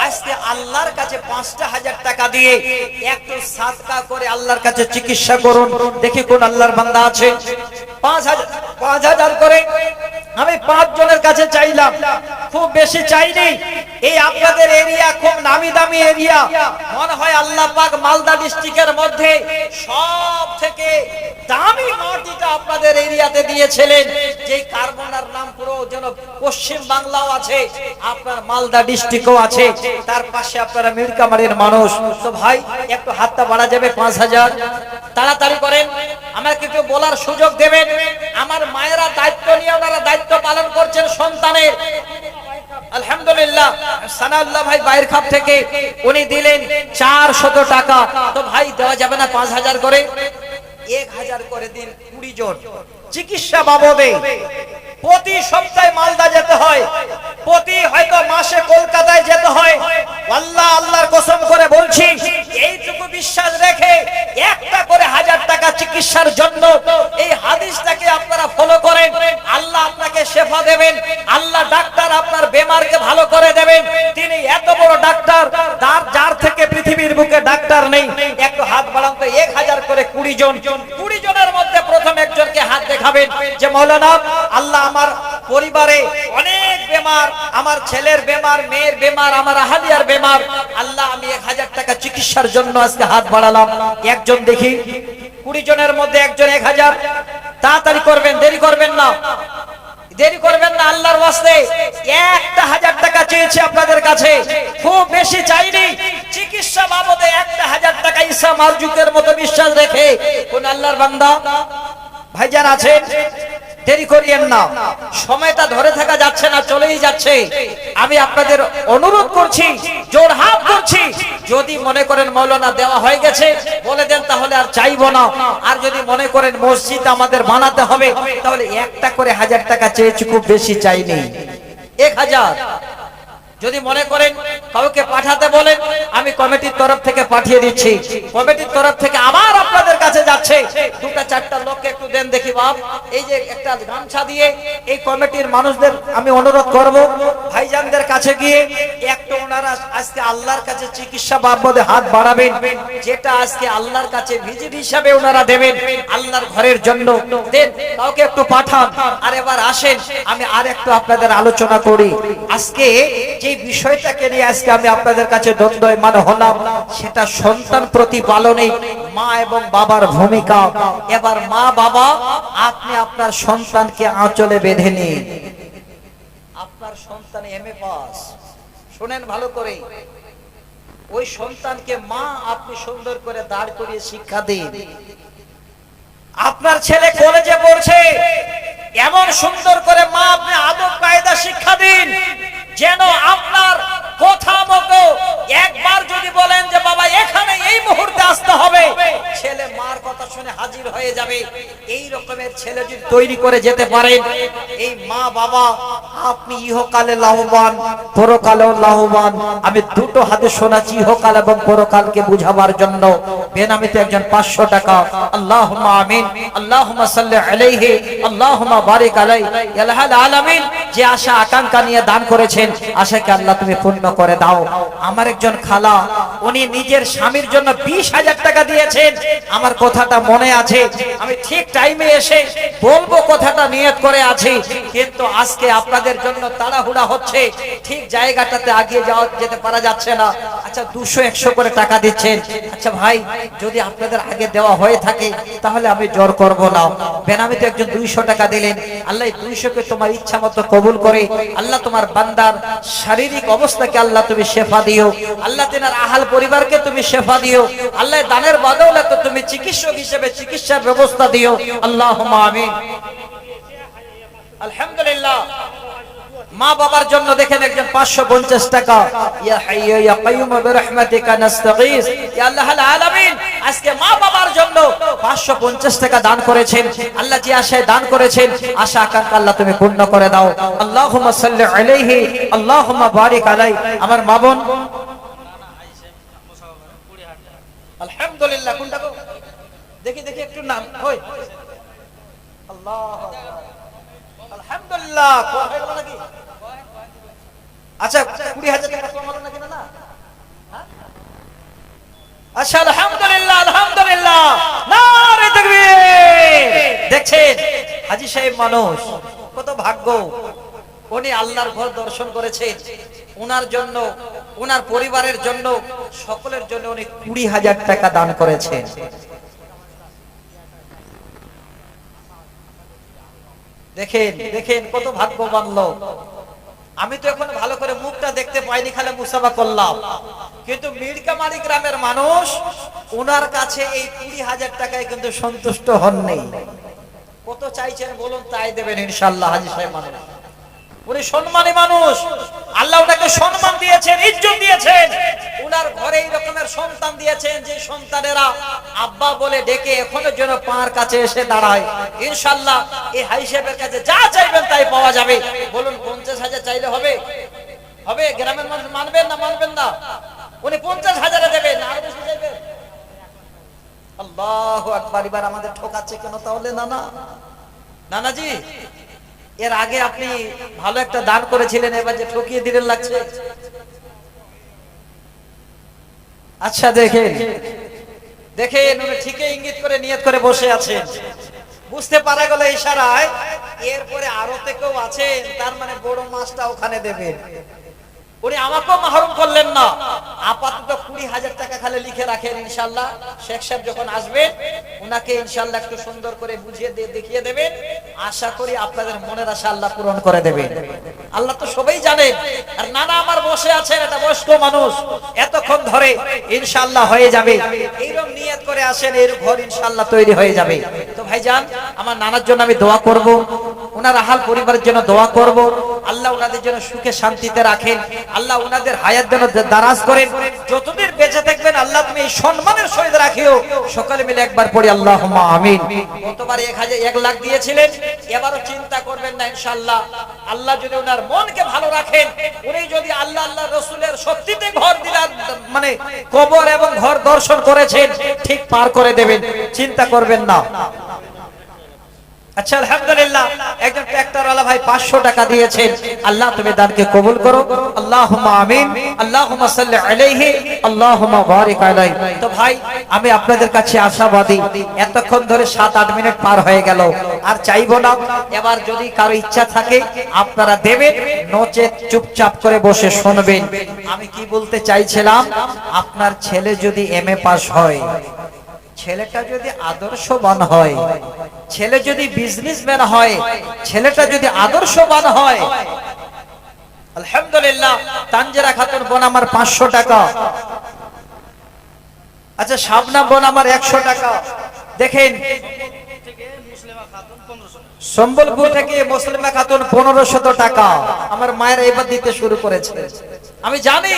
আজকে আল্লাহর কাছে 5টা 1000 টাকা দিয়ে একটু সাদকা করে আল্লাহর কাছে চিকিৎসা করুন। দেখি কোন আল্লাহর বান্দা আছে। 5000 করে আমি 5 জনের কাছে চাইলাম, খুব বেশি চাইনি। এই আপনাদের এরিয়া খুব নামি দামি এরিয়া, মনে হয় আল্লাহ পাক মালদা ডিস্ট্রিক্টের মধ্যে সব থেকে দামি মাটিটা আপনাদের এরিয়াতে দিয়েছিলেন। যেই কার্বনার নাম পুরো যেন পশ্চিম বাংলাও আছে, আপনার মালদা ডিস্ট্রিক্টও আছে, তার পাশে আপনারা মিরকামারির মানুষ। তো ভাই একটু হাতটা বাড়া যাবে 5000 তাড়াতাড়ি করেন, আমাকে একটু বলার সুযোগ দেবেন। আমার মায়েরা দায়িত্ব নিয়ে ওনারা দায়িত্ব পালন করছেন সন্তানের। আলহামদুলিল্লাহ আলহামদুলিল্লাহ সানাউল্লাহ ভাই বাইরের খাপ থেকে উনি দিলেন 400 টাকা। তো ভাই দেওয়া যাবে না 5000 করে? 1000 করে দিন 20 জন চিকিৎসা বাবদে। প্রতি সপ্তাহে মালদা যেতে হয়, প্রতি হয়তো মাসে কলকাতায় যেতে হয়। আল্লাহ আল্লাহর কসম করে বলছি, এইটুকু বিশ্বাস রেখে একটা করে 1000 টাকা চিকিৎসার জন্য এই হাদিসটাকে আপনারা ফলো করেন, আল্লাহ আপনাকে শেফা দেবেন। আল্লাহ ডাক্তার আপনার বেমারকে ভালো করে দেবেন। তিনি এত বড় ডাক্তার, যার থেকে পৃথিবীর বুকে ডাক্তার নেই। একটু হাত বাড়ান তো, 1000 করে 20 জন। 20 জনের মধ্যে প্রথম একজনকে হাত দেখাবেন যে মাওলানা আল্লাহ আমার পরিবারে অনেক বেমার, আমার ছেলের বেমার, মেয়ের বেমার, আমার আহালিয়ার বেমার, আল্লাহ আমি 1000 টাকা চিকিৎসার জন্য আজকে হাত বাড়ালাম। একজন দেখি, 20 জনের মধ্যে একজন 1000। তাড়াতাড়ি করবেন, দেরি করবেন না, দেরি করবেন না আল্লাহর ওয়াস্তে। একটা 1000 টাকা চেয়েছি আপনাদের কাছে, খুব বেশি চাইনি। চিকিৎসা বাবদে একটা 1000 টাকা ঈসা মারজুকের মতো বিশ্বাস রেখে কোন আল্লাহর বান্দা ভাইজান আছেন? দেরি করিয়েন না, সময়টা ধরে থাকা যাচ্ছে না, চলেই যাচ্ছে। আমি আপনাদের অনুরোধ করছি, জোড়হাত করছি, যদি মনে করেন মাওলানা দেওয়া হয়ে গেছে বলে দেন, তাহলে আর চাইবো না। আর যদি মনে করেন মসজিদ আমাদের বানাতে হবে, তাহলে একটা করে 1000 টাকা চেয়েছি, খুব বেশি চাইনি, 1000। যদি মনে করেন কাউকে পাঠাতে বলেন, আমি কমিটির তরফ থেকে পাঠিয়ে দিচ্ছি। কমিটির তরফ থেকে আবার আপনাদের কাছে যাচ্ছে, 2-4টা লোককে একটু দেন দেখি বাপ। এই যে একটা গামছা দিয়ে এই কমিটির মানুষদের আমি অনুরোধ করব, ভাইজানদের কাছে গিয়ে একটু ওনারা আজকে আল্লাহর কাছে চিকিৎসা বাবদে হাত বাড়াবেন, যেটা আজকে আল্লাহর কাছে ভিজিট হিসাবে ওনারা দেবেন আল্লাহর ঘরের জন্য। দেন, কাউকে একটু পাঠান। আর এবার আসেন, আমি আর একটু আপনাদের আলোচনা করি। আজকে যে বিষয়টাকে নিয়ে আজকে আমি আপনাদের কাছে দ্বন্দ্বমান হলাম, সেটা সন্তান প্রতিপালনে মা এবং বাবার ভূমিকা। এবার মা বাবা, আপনি আপনার সন্তানকে আঁচলে বেঁধে নিন। আপনার সন্তান এমএ পাস, শুনেন ভালো করে, ওই সন্তানকে মা আপনি সুন্দর করে দাঁড় করিয়ে শিক্ষা দিন। আপনার ছেলে কলেজে পড়ছে, এমন সুন্দর করে মা আপনি আদব কায়দা শিক্ষা দিন, যেন আপনার কথা মতো একবার যদি বলেন যে বাবা এখানে এই মুহূর্তে আসতে হবে, ছেলে মার কথা শুনে হাজির হয়ে যাবে। এই রকমের ছেলে যদি তৈরি করে যেতে পারেন, এই মা বাবা আপনি ইহকালে লাভবান, পরকালেও লাভবান। আমি দুটো হাতে শোনাচ্ছি, ইহকাল এবং পরকালকে বুঝাবার জন্য। বেনামিতে একজন 500 টাকা। আল্লাহুম্মা আমিন, আল্লাহুম্মা সাল্লি আলাইহি, আল্লাহুম্মা বারিক আলাইহি ইয়া রাব্বাল আলামিন। যে আশা আকাঙ্ক্ষা নিয়ে দান করেছেন, আশাকে আল্লাহ তুমি পূর্ণ করে দাও। আমার একজন খালা, উনি নিজের স্বামীর জন্য 20,000 টাকা দিয়েছেন। আমার কথাটা মনে আছে, আমি ঠিক টাইমে এসে বলবো কথাটা নিয়ত করে আছি, কিন্তু আজকে আপনাদের জন্য তাড়াহুড়া হচ্ছে, ঠিক জায়গাটাতে আগিয়ে যেতে পারা যাচ্ছে না। আচ্ছা 200-100 করে টাকা দিচ্ছেন। আচ্ছা ভাই, যদি আপনাদের আগে দেওয়া হয়ে থাকে তাহলে আমি জোর করব না। বেনামিতে একজন 200 টাকা দিলেন। আল্লাহ 200কে তোমার ইচ্ছা মতো কবুল করে। আল্লাহ তোমার বান্দার শারীরিক অবস্থাকে আল্লাহ তুমি শেফা দিও। আল্লাহ তেনার আহাল পরিবারকে তুমি শেফা দিও। আল্লাহ দানের বদৌলতে তুমি চিকিৎসক হিসেবে চিকিৎসার ব্যবস্থা দিও। আল্লাহুম্মা আমিন। আলহামদুলিল্লাহ। মা বাবার জন্য দেখেন একজন 550 টাকা। ইয়া হাইয়্যু ইয়া কাইয়্যুম বিরহমাতিকা নাস্তাগীস। ইয়া আল্লাহুল আলামিন, আজকে মা বাবার জন্য 550 টাকা দান করেছেন। আল্লাহ যে আশায় দান করেছেন, আশা আকাঙ্ক্ষা আল্লাহ তুমি পূর্ণ করে দাও। আল্লাহুম্মা সাল্লি আলাইহি, আল্লাহুম্মা বারিক আলাই। আমার মা বোন, আলহামদুলিল্লাহ। কোনটা গো? দেখি দেখি একটু নাম হয়। আল্লাহু আকবার, আলহামদুলিল্লাহ। কোন হয়ে গেল নাকি? আচ্ছা 20,000 টাকা কম হলো নাকি? না, আচ্ছা আলহামদুলিল্লাহ, আলহামদুলিল্লাহ, নারে তাকবীর। দেখছেন হাজী সাহেব মানুষ কত ভাগ্য, উনি আল্লাহর ঘর দর্শন করেছেন। ওনার জন্য, ওনার পরিবারের জন্য, সকলের জন্য উনি 20,000 টাকা দান করেছেন। দেখেন দেখেন কত ভাগ্যবান লোক। আমি তো এখন ভালো করে মুখটা দেখতে পাইনি, খালি মুসাফা করলাম, কিন্তু মিরকামারি গ্রামের মানুষ ওনার কাছে এই 20,000 টাকায় কিন্তু সন্তুষ্ট হননি। কত চাইছেন বলুন, তাই দেবেন ইনশাআল্লাহ। হাজী সাহেব মানুষ, উনি সম্মানী মানুষ, আল্লাহ ওনাকে যে সম্মান দিয়েছেন, ইজ্জত দিয়েছেন, উনার ঘরে এই রকমের সন্তান দিয়েছেন যে সন্তানেরা আব্বা বলে ডেকে এখনো যেন পার কাছে এসে দাঁড়ায়। ইনশাআল্লাহ এই হাই সাহেবের কাছে যা চাইবেন তাই পাওয়া যাবে। বলুন 50,000 চাইলে হবে? হবে? গ্রামের মানুষ মানবেন না মানবেন না? উনি 50,000 দেবেন, আর বেশি চাইবেন? আল্লাহু আকবার। এবার আমাদের ঠকাচ্ছে কেন তাহলে? নানাজি, এর আগে আপনি ভালো একটা দান করেছিলেন, এবার যে ঠকিয়ে দিলেন লাগছে। আচ্ছা দেখেন উনি ঠিকই ইঙ্গিত করে নিয়ত করে বসে আছেন, বুঝতে পারা গেল ইশারায়। এরপরে আরো কেউ আছেন, তার মানে বড় মাছটা ওখানে দেবেন। উনি আমাকেও মাহরুম করলেন না। আপাতত 20,000 টাকা খালি লিখে রাখেন, ইনশাআল্লাহ শেখ সাহেব যখন আসবেন উনাকে ইনশাআল্লাহ একটু সুন্দর করে বুঝিয়ে দেখিয়ে দেবেন। আশা করি আপনাদের মনের আশা আল্লাহ পূরণ করে দেবেন। আল্লাহ তো সবাই জানেন। আর নানা আমার বসে আছেন, এটা বয়স্ক মানুষ, এতক্ষণ ধরে ইনশাআল্লাহ হয়ে যাবে। এইরকম নিয়ত করে আসেন, এর ঘর ইনশাআল্লাহ তৈরি হয়ে যাবে। তো ভাইজান, আমার নানার জন্য আমি দোয়া করব, ওনার আহাল পরিবারের জন্য দোয়া করব। আল্লাহ ওনাদের জন্য সুখে শান্তিতে রাখেন, আল্লাহ ওনাদের হায়াত যেন দারাজ করেন। যতদিন বেঁচে থাকবেন আল্লাহ তুমি এই সম্মানের সহিত রাখিও। সকলে মিলে একবার পড়ি আল্লাহুম্মা আমিন। গতবার 1 লাখ দিয়েছিলেন, এবারও চিন্তা করবেন না ইনশাআল্লাহ। আল্লাহ যদি ওনার মনকে ভালো রাখেন, উনি যদি আল্লাহ রাসূলের সত্যিতে ঘর দিলার মানে কবর এবং ঘর দর্শন করেছেন, ঠিক পার করে দেবেন, চিন্তা করবেন না। আচ্ছা আলহামদুলিল্লাহ, একজন ট্রাক্টরওয়ালা ভাই 500 টাকা দিয়েছেন। আল্লাহ তুমি দানকে কবুল করো, আল্লাহুম্মা আমিন। আল্লাহুম্মা সাল্লি আলাইহি, আল্লাহুম্মা বারিক আলাইহি। তো ভাই, আমি আপনাদের কাছে আশাবাদী। এতক্ষণ ধরে 7-8 মিনিট পার হয়ে গেল, আর চাইবো না। এবার যদি কারো ইচ্ছা থাকে আপনারা দেবেন, নচেত চুপচাপ করে বসে শুনবেন। আমি কি বলতে চাইছিলাম, আপনার ছেলে যদি এমএ পাস হয়, ছেলেটা যদি আদর্শবান হয়, ছেলে যদি বিজনেসম্যান হয়, ছেলেটা যদি আদর্শবান হয়, আলহামদুলিল্লাহ। তানজিরা খাতুন বোন আমার 500 টাকা। আচ্ছা শাবনা বোন আমার 100 টাকা। দেখেন, সম্বলপুর থেকে মুসলিমা খাতুন 1500 টাকা আমার মায়ের এবার দিতে শুরু করেছে। আমি জানি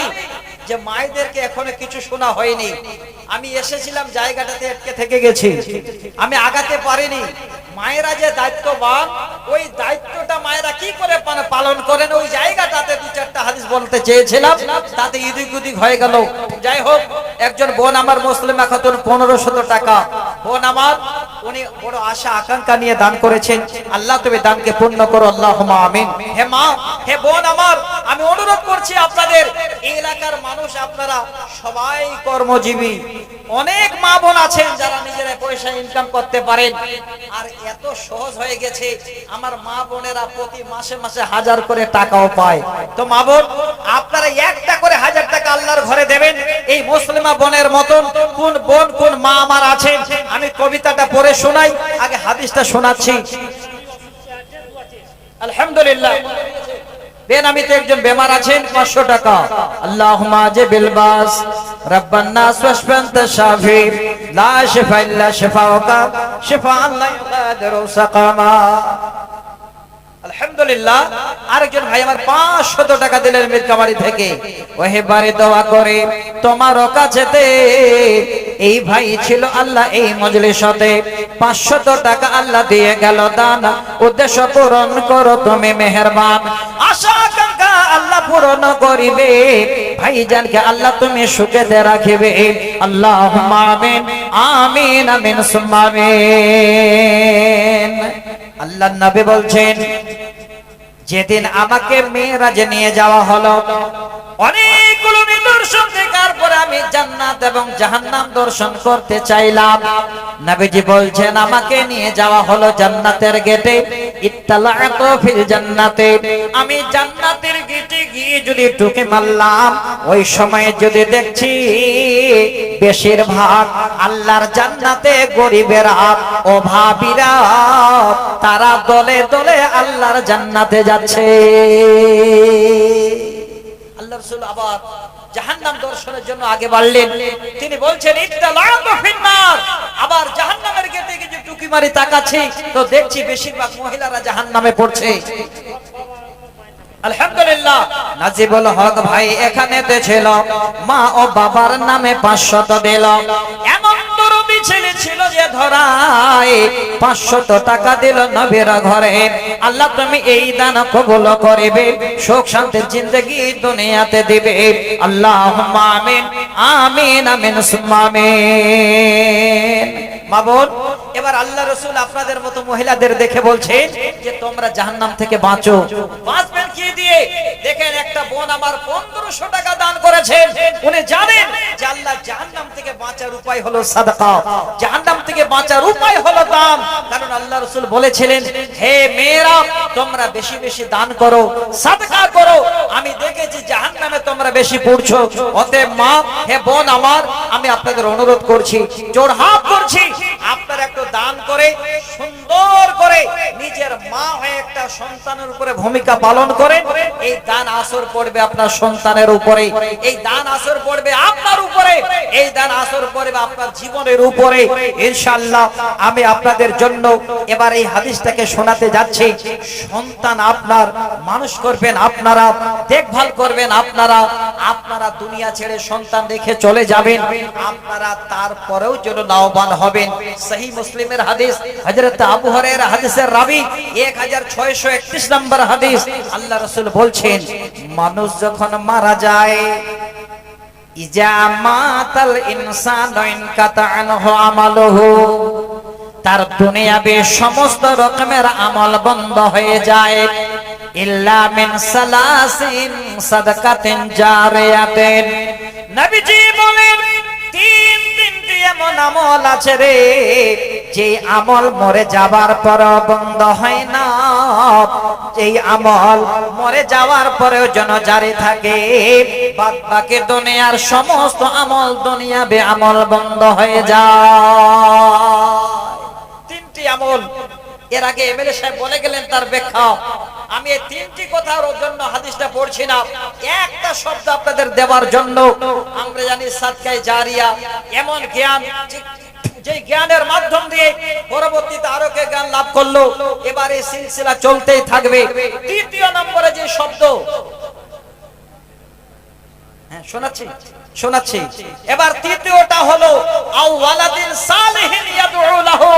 যে মায়েদেরকে এখনো কিছু শোনা হয়নি। আমি এসেছিলাম জায়গাটাতে আটকে থেকে গেছি, আমি আগাতে পারিনি। মায়েরা যে দায়িত্ববান, ওই দায়িত্বটা মায়েরা কি করে পালন করেন, ওই জায়গাটাতে 2-4টা হাদিস বলতে চেয়েছিলাম, তাতে ইদিক উদিক হয়ে গেল। যাই হোক, একজন বোন আমার মুসলিমা খাতুন 1500 টাকা। বোন আমার, উনি বড় আশা আকাঙ্ক্ষা নিয়ে দান করেছেন। আল্লাহ তুমি দানকে পূর্ণ করো, আল্লাহুম্মা আমিন। হে মা, হে বোন আমার, আমি অনুরোধ করছি আপনাদের, এই এলাকার মানুষ আপনারা সবাই কর্মজীবী। অনেক মা বোন আছেন যারা নিজেরা পয়সা ইনকাম করতে পারেন, আর এত সহজ হয়ে গেছে আমার মা বোনেরা প্রতি মাসে মাসে 1000 করে টাকাও পায়। তো মা বোন, আপনারা একটা করে 1000 টাকা আল্লাহর ঘরে দেবেন। এই মুসলিমা বোনের মতন কোন বোন কোন মা আমার আছেন, আমি কবিতাটা পড়ে শোনাই, আগে হাদিসটা শোনাচ্ছি। আলহামদুলিল্লাহ, বেনামিতে একজন বেমার আছেন, 500 টাকা। আল্লাহুম্মা জিবিল বাস রাব্বান নাস ওয়াশফান্তা শাফি লা শিফা ইল্লা শিফাউকা শিফাআন লা ইউগাদিরু সাকামা। আলহামদুলিল্লাহ, আরেকজন ভাই আমার 500 টাকা দিলেন মিরকাবাড়ি থেকে। ওহে বারে দোয়া করে তোমার কাছেতে এই ভাই ছিল আল্লাহ এই মজলিসতে, 500 টাকা আল্লাহ দিয়ে গেল দান, উদ্দেশ্য পূরণ করো তুমি মেহেরবান। আশা আকাঙ্ক্ষা আল্লাহ পূরণ করিবে, ভাইজানকে আল্লাহ তুমি সুখেতে রাখিবে। আল্লাহুম্মা আমিন আমিন আমিন সুম্মা আমিন। আল্লাহর নবী বলছেন, যেদিন আমাকে মেরাজে নিয়ে যাওয়া হলো, অনেকগুলো নিদর্শন দেখার পরে আমি জান্নাত এবং জাহান্নাম দর্শন করতে চাইলাম। নবীজি বলছেন, আমাকে নিয়ে যাওয়া হলো জান্নাতের গেটে। ইত্তালাতু ফিল জান্নাতে, আমি জান্নাতের গেটে গিয়ে যদি ঢুকে মারলাম, ওই সময়ে যদি দেখছি বেশিরভাগ আল্লাহর জান্নাতে গরিবেরা, অভাবীরা, তারা দলে দলে আল্লাহর জান্নাতে যাচ্ছে। আল্লাহ রাসূল আবার জাহান্নাম দর্শনের জন্য আগে বাড়লেন। তিনি বলছেন, ইত্তালাতু ফিন্নার, আবার জাহান্নামের গেটে গিয়ে টুকি মারি তাকাচ্ছি, তো দেখছি বেশিরভাগ মহিলারা জাহান্নামে পড়ছে। আলহামদুলিল্লাহ। নাজিবুল হক ভাই এখানেতে ছিল, মা ও বাবার নামে 500 দিল। এমন দরদি ছেলে ছিল যে ধরায় 500 টাকা দিল নবীর ঘরে। আল্লাহ তুমি এই দান কবুল করিবে, সুখ শান্তির জিন্দেগি দুনিয়াতে দিবে। আল্লাহুম্মা আমিন আমিন আমিন সুম্মা আমিন। মা বোন, এবার আল্লাহ রাসূল আপনাদের মতো মহিলাদের দেখে বলছেন যে তোমরা জাহান্নাম থেকে বাঁচো। বাঁচবেন কি দিয়ে? দেখেন একটা বোন আমার 1500 টাকা দান করেছেন। উনি জানেন যে আল্লাহ জাহান্নাম থেকে বাঁচার উপায় হলো সাদাকা, জাহান্নাম থেকে বাঁচার উপায় হলো দান। কারণ আল্লাহ রাসূল বলেছিলেন, হে মেয়েরা তোমরা বেশি বেশি দান করো, সাদাকা করো। আমি দেখেছি জাহান্নামে তোমরা বেশি পড়ছো। অতএব মা, হে বোন আমার, আমি আপনাদের অনুরোধ করছি, জোড়হাত করছি, আপনারা একটু দান করে সুন্দর করে নিজের মা হয়ে একটা সন্তানের উপরে ভূমিকা পালন করেন। এই দান আসর পড়বে আপনার সন্তানের উপরে, এই দান আসর পড়বে আপনার উপরে, এই দান আসর পড়বে আপনার জীবনের উপরে ইনশাআল্লাহ। আমি আপনাদের জন্য এবার এই হাদিসটাকে শোনাতে যাচ্ছি। সন্তান আপনার মানুষ করবেন আপনারা, দেখভাল করবেন আপনারা। আপনারা দুনিয়া ছেড়ে সন্তান রেখে চলে যাবেন, আপনারা তারপরেও যেন লাভবান হবেন। সহিহ মুসলিমের হাদিস, হযরত আবু হুরায়রা হাদিসের রাবী, 1631 নম্বর হাদিস। আল্লাহ রাসূল বলছেন, মানুষ যখন মারা যায়, ইজা মাতাল ইনসানু ইনকাতা আনহু আমালুহু, তার দুনিয়াবি সমস্ত রকমের আমল বন্ধ হয়ে যায়, ইল্লা মিন সালাসিন সাদাকাতিন জারিয়াতিন। নবীজি বলেন, তিনটি এমন আমল আছে রে, যে আমল মরে যাবার পর বন্ধ হয় না, এই আমল মরে যাওয়ার পরেও যেন জারি থাকে। বাদ বাকি দুনিয়ার সমস্ত আমল, দুনিয়াবি আমল বন্ধ হয়ে যায়। তিনটি আমল এর আগে এমএলএ সাহেব বলে গেলেন, তার ব্যাখ্যা আমি এই তিনটি কথার জন্য হাদিসটা পড়ছি না, একটা শব্দ আপনাদের দেওয়ার জন্য। আমরা জানি সাদকায়ে জারিয়া এমন জ্ঞান, যে জ্ঞানের মাধ্যম দিয়ে পরবর্তীতে আরো কে জ্ঞান লাভ করলো। এবারে সিলসিলা চলতেই থাকবে। তৃতীয় নম্বরে যে শব্দ, হ্যাঁ শোনাচ্ছি শোনাচ্ছি, এবার তৃতীয়টা হলো আও ওয়ালাদিন সালিহিন ইয়াদউ লাহু,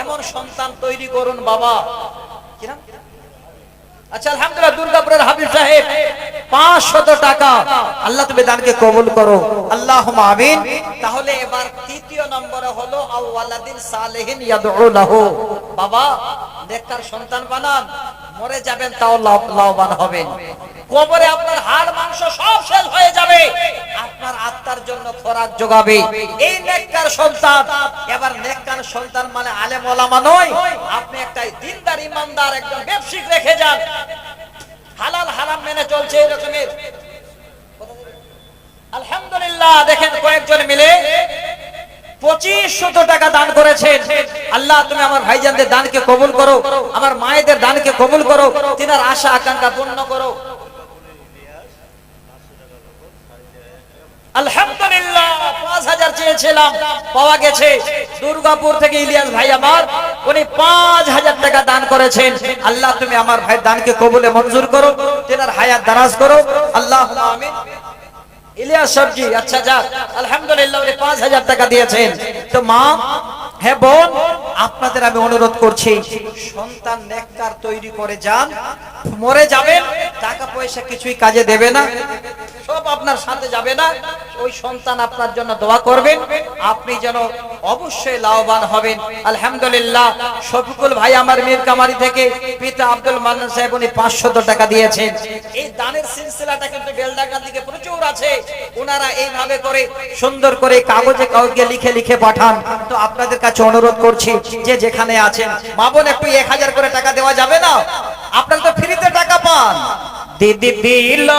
এমন সন্তান তৈরি করুন বাবা। কি নাম? আচ্ছা আলহামদুলিল্লাহ, দুর্গাপুরের হাবিব সাহেব 500 টাকা, আল্লাহ তুমি দানকে কবুল করো, আল্লাহুম্মা আমিন। তাহলে এবার তৃতীয় নম্বরে হলো আও ওয়ালাদিন সালিহিন ইয়াদউ লাহু, বাবা নেককার সন্তান বানান, মরে যাবেন তাও লাভবান হবেন। কবরে আপনার হাড় মাংস সব শেষ হয়ে যাবে, আপনার আত্মার জন্য খোরাক যোগাবে এই নেককার সন্তান। এবার নেককার সন্তান মানে আলেম ওলামা নয়, আপনি একটা দিনদার ইমানদার একজন ব্যবসায়িক রেখে যান, হালাল হারাম মেনে চলছে এরকমের। আলহামদুলিল্লাহ, দেখেন কয়েকজন মিলে 2500 টাকা দান করেছেন। আল্লাহ তুমি আমার ভাইজানদের দানকে কবুল করো, আমার মায়েদের দানকে কবুল করো, তিনার আশা আকাঙ্ক্ষা পূর্ণ করো। আলহামদুলিল্লাহ, 5000 চেয়েছিলাম, পাওয়া গেছে। দুর্গাপুর থেকে ইলিয়াস ভাই আমার, উনি 5000 টাকা দান করেছেন। আল্লাহ তুমি আমার ভাই দানকে কবুলে মঞ্জুর করো, তিনার হায়াত দারাজ করো, আল্লাহুম্মা আমিন। ইলিয়াস সবজি, আচ্ছা যাক, আলহামদুলিল্লাহ উনি 5000 টাকা দিয়েছেন। তো মা, হ্যাঁ বোন, আপনাদের আমি অনুরোধ করছি, সন্তান নেককার তৈরি করে যান, মরে যাবেন টাকা পয়সা কিছুই কাজে দেবে না, সব আপনার সাথে যাবে না। ওই সন্তান আপনার জন্য দোয়া করবেন, আপনি যেন অবশ্যই লাভবান হবেন। আলহামদুলিল্লাহ, শফিকুল ভাই আমার মীরকামারি থেকে, পিতা আব্দুল মান্নান সাহেব উনি 500 টাকা দিয়েছেন। এই দানের সিলসিলাটা কিন্তু বেলডাঙ্গার দিকে প্রচুর আছে, ওনারা এইভাবে করে সুন্দর করে কাগজে কাগজে লিখে লিখে পাঠান। তো আপনাদের কাছে অনুরোধ করছি, যে যেখানে আছেন মা বোন, একটু 1000 করে টাকা দেওয়া যাবে না? আপনারা তো ফ্রিতে টাকা পান। দিদি দিল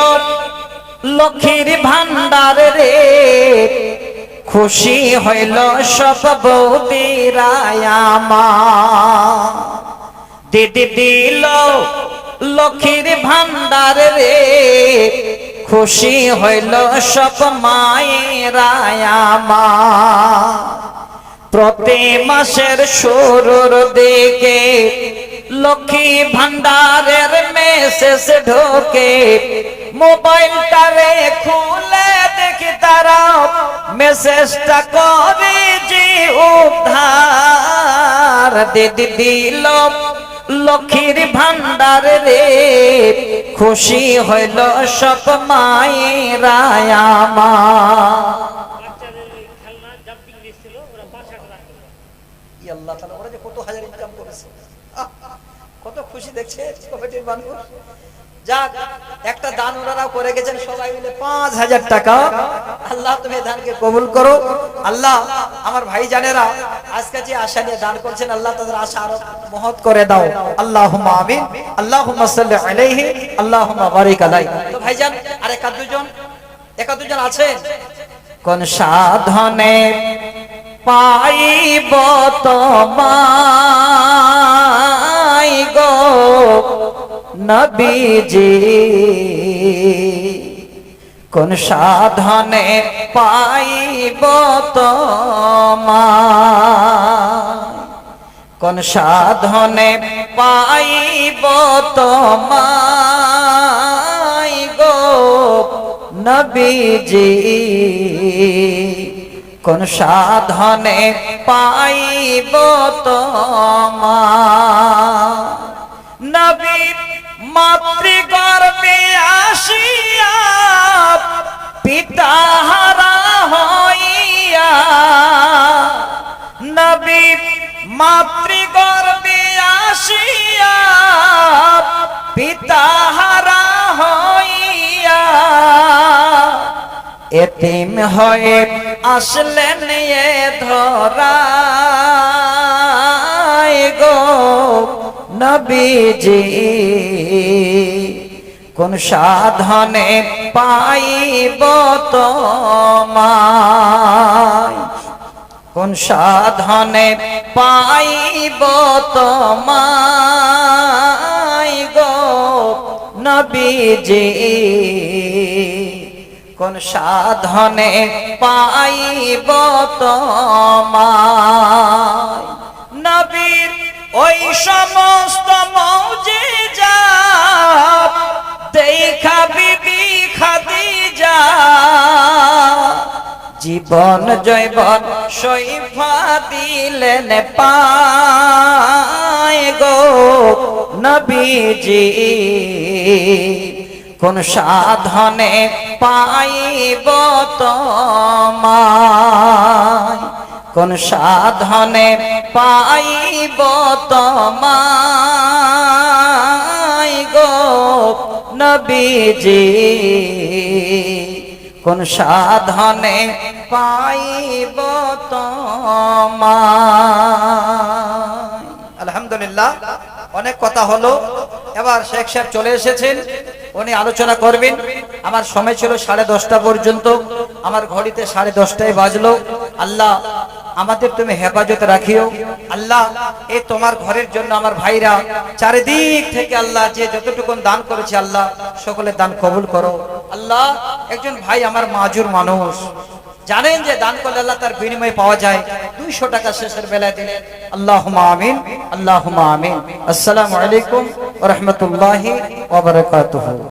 লক্ষ্মীর ভান্ডার রে, খুশি হইল সব বৌদিরা আমার। দিদি দিল লক্ষ্মীর ভান্ডার রে, খুশি হইল সব মায়েরা আমার। প্রতি মাসের শুরুর দিকে লক্ষ্মী ভান্ডারের মেসেজ ঢোকে, মোবাইলটারে খুলে দেখি তারা মেসেজটা করে যে উদ্ধার দিল লক্ষ্মীর ভান্ডার রে, খুশি হইল সব মায়েরা আমার। আল্লাহ তাআলা ওরা যে কত হাজার ইনকাম করেছে, কত খুশি দেখছে কমিটির মানুষ। যাক, একটা দান ওনারা করে গেছেন সবাই মিলে 5000 টাকা। আল্লাহ তুমি দানকে কবুল করো। আল্লাহ আমার ভাই জানেরা আজকে যে আশা নিয়ে দান করছেন, আল্লাহ তাদের আশা আরো মহৎ করে দাও। আল্লাহুম্মা আমিন। আল্লাহুম্মা সাল্লি আলাইহি, আল্লাহুম্মা বারিক আলাইহি। তো ভাইজান আর এক দুজন আছেন, কোন সাধনে পাইব তোমায় গো নবীজি, কোন সাধনে পাইব তোমায়, কোন সাধনে পাইব তোমায় গো নবীজি, কোন সাধনে পাইব তোমায়। নবী মাতৃগর্ভে আসিয়া পিতাহারা হইয়া, নবী মাতৃগর্ভে আসিয়া পিতাহারা হইয়া, এতিম হয়ে আসলেন এ ধরায় গো নবীজি, কোন সাধনে পাইব তোমায়, কোন সাধনে পাইব তোমায় গো নবীজি, কোন সাধনে পাইব তোমায়। নবীর ওই সমস্ত মুজিজাত দেখা বিবি খাদিজা, জীবন জৈবন সইফা দিলেন পায় গো নবীজি, কোন সাধনে পাইব তোমায়, কোন সাধনে পাইব তোমায় গো নবীজি, কোন সাধনে পাইব তোমায়। আলহামদুলিল্লাহ, অনেক কথা হলো। এবার শেখ সাহেব চলে এসেছেন, উনি আলোচনা করবেন। আমার সময় ছিল 10:30 পর্যন্ত, আমার ঘড়িতে 10:30 বাজলো। আল্লাহ আমাদের তুমি হেফাজতে রাখিও। আল্লাহ এই তোমার ঘরের জন্য আমার ভাইরা চারিদিক থেকে আল্লাহ যে যতটুকু দান করেছে, আল্লাহ সকলের দান কবুল করো। আল্লাহ একজন ভাই আমার মাজুর মানুষ, জানেন যে দান করলে আল্লাহ তার বিনিময় পাওয়া যায়। 200 টাকা শেষের বেলায় দিলেন। আল্লাহুম্মা আমিন, আল্লাহুম্মা আমিন। আসসালামু আলাইকুম ওয়া রাহমাতুল্লাহি ওয়া বারাকাতুহু।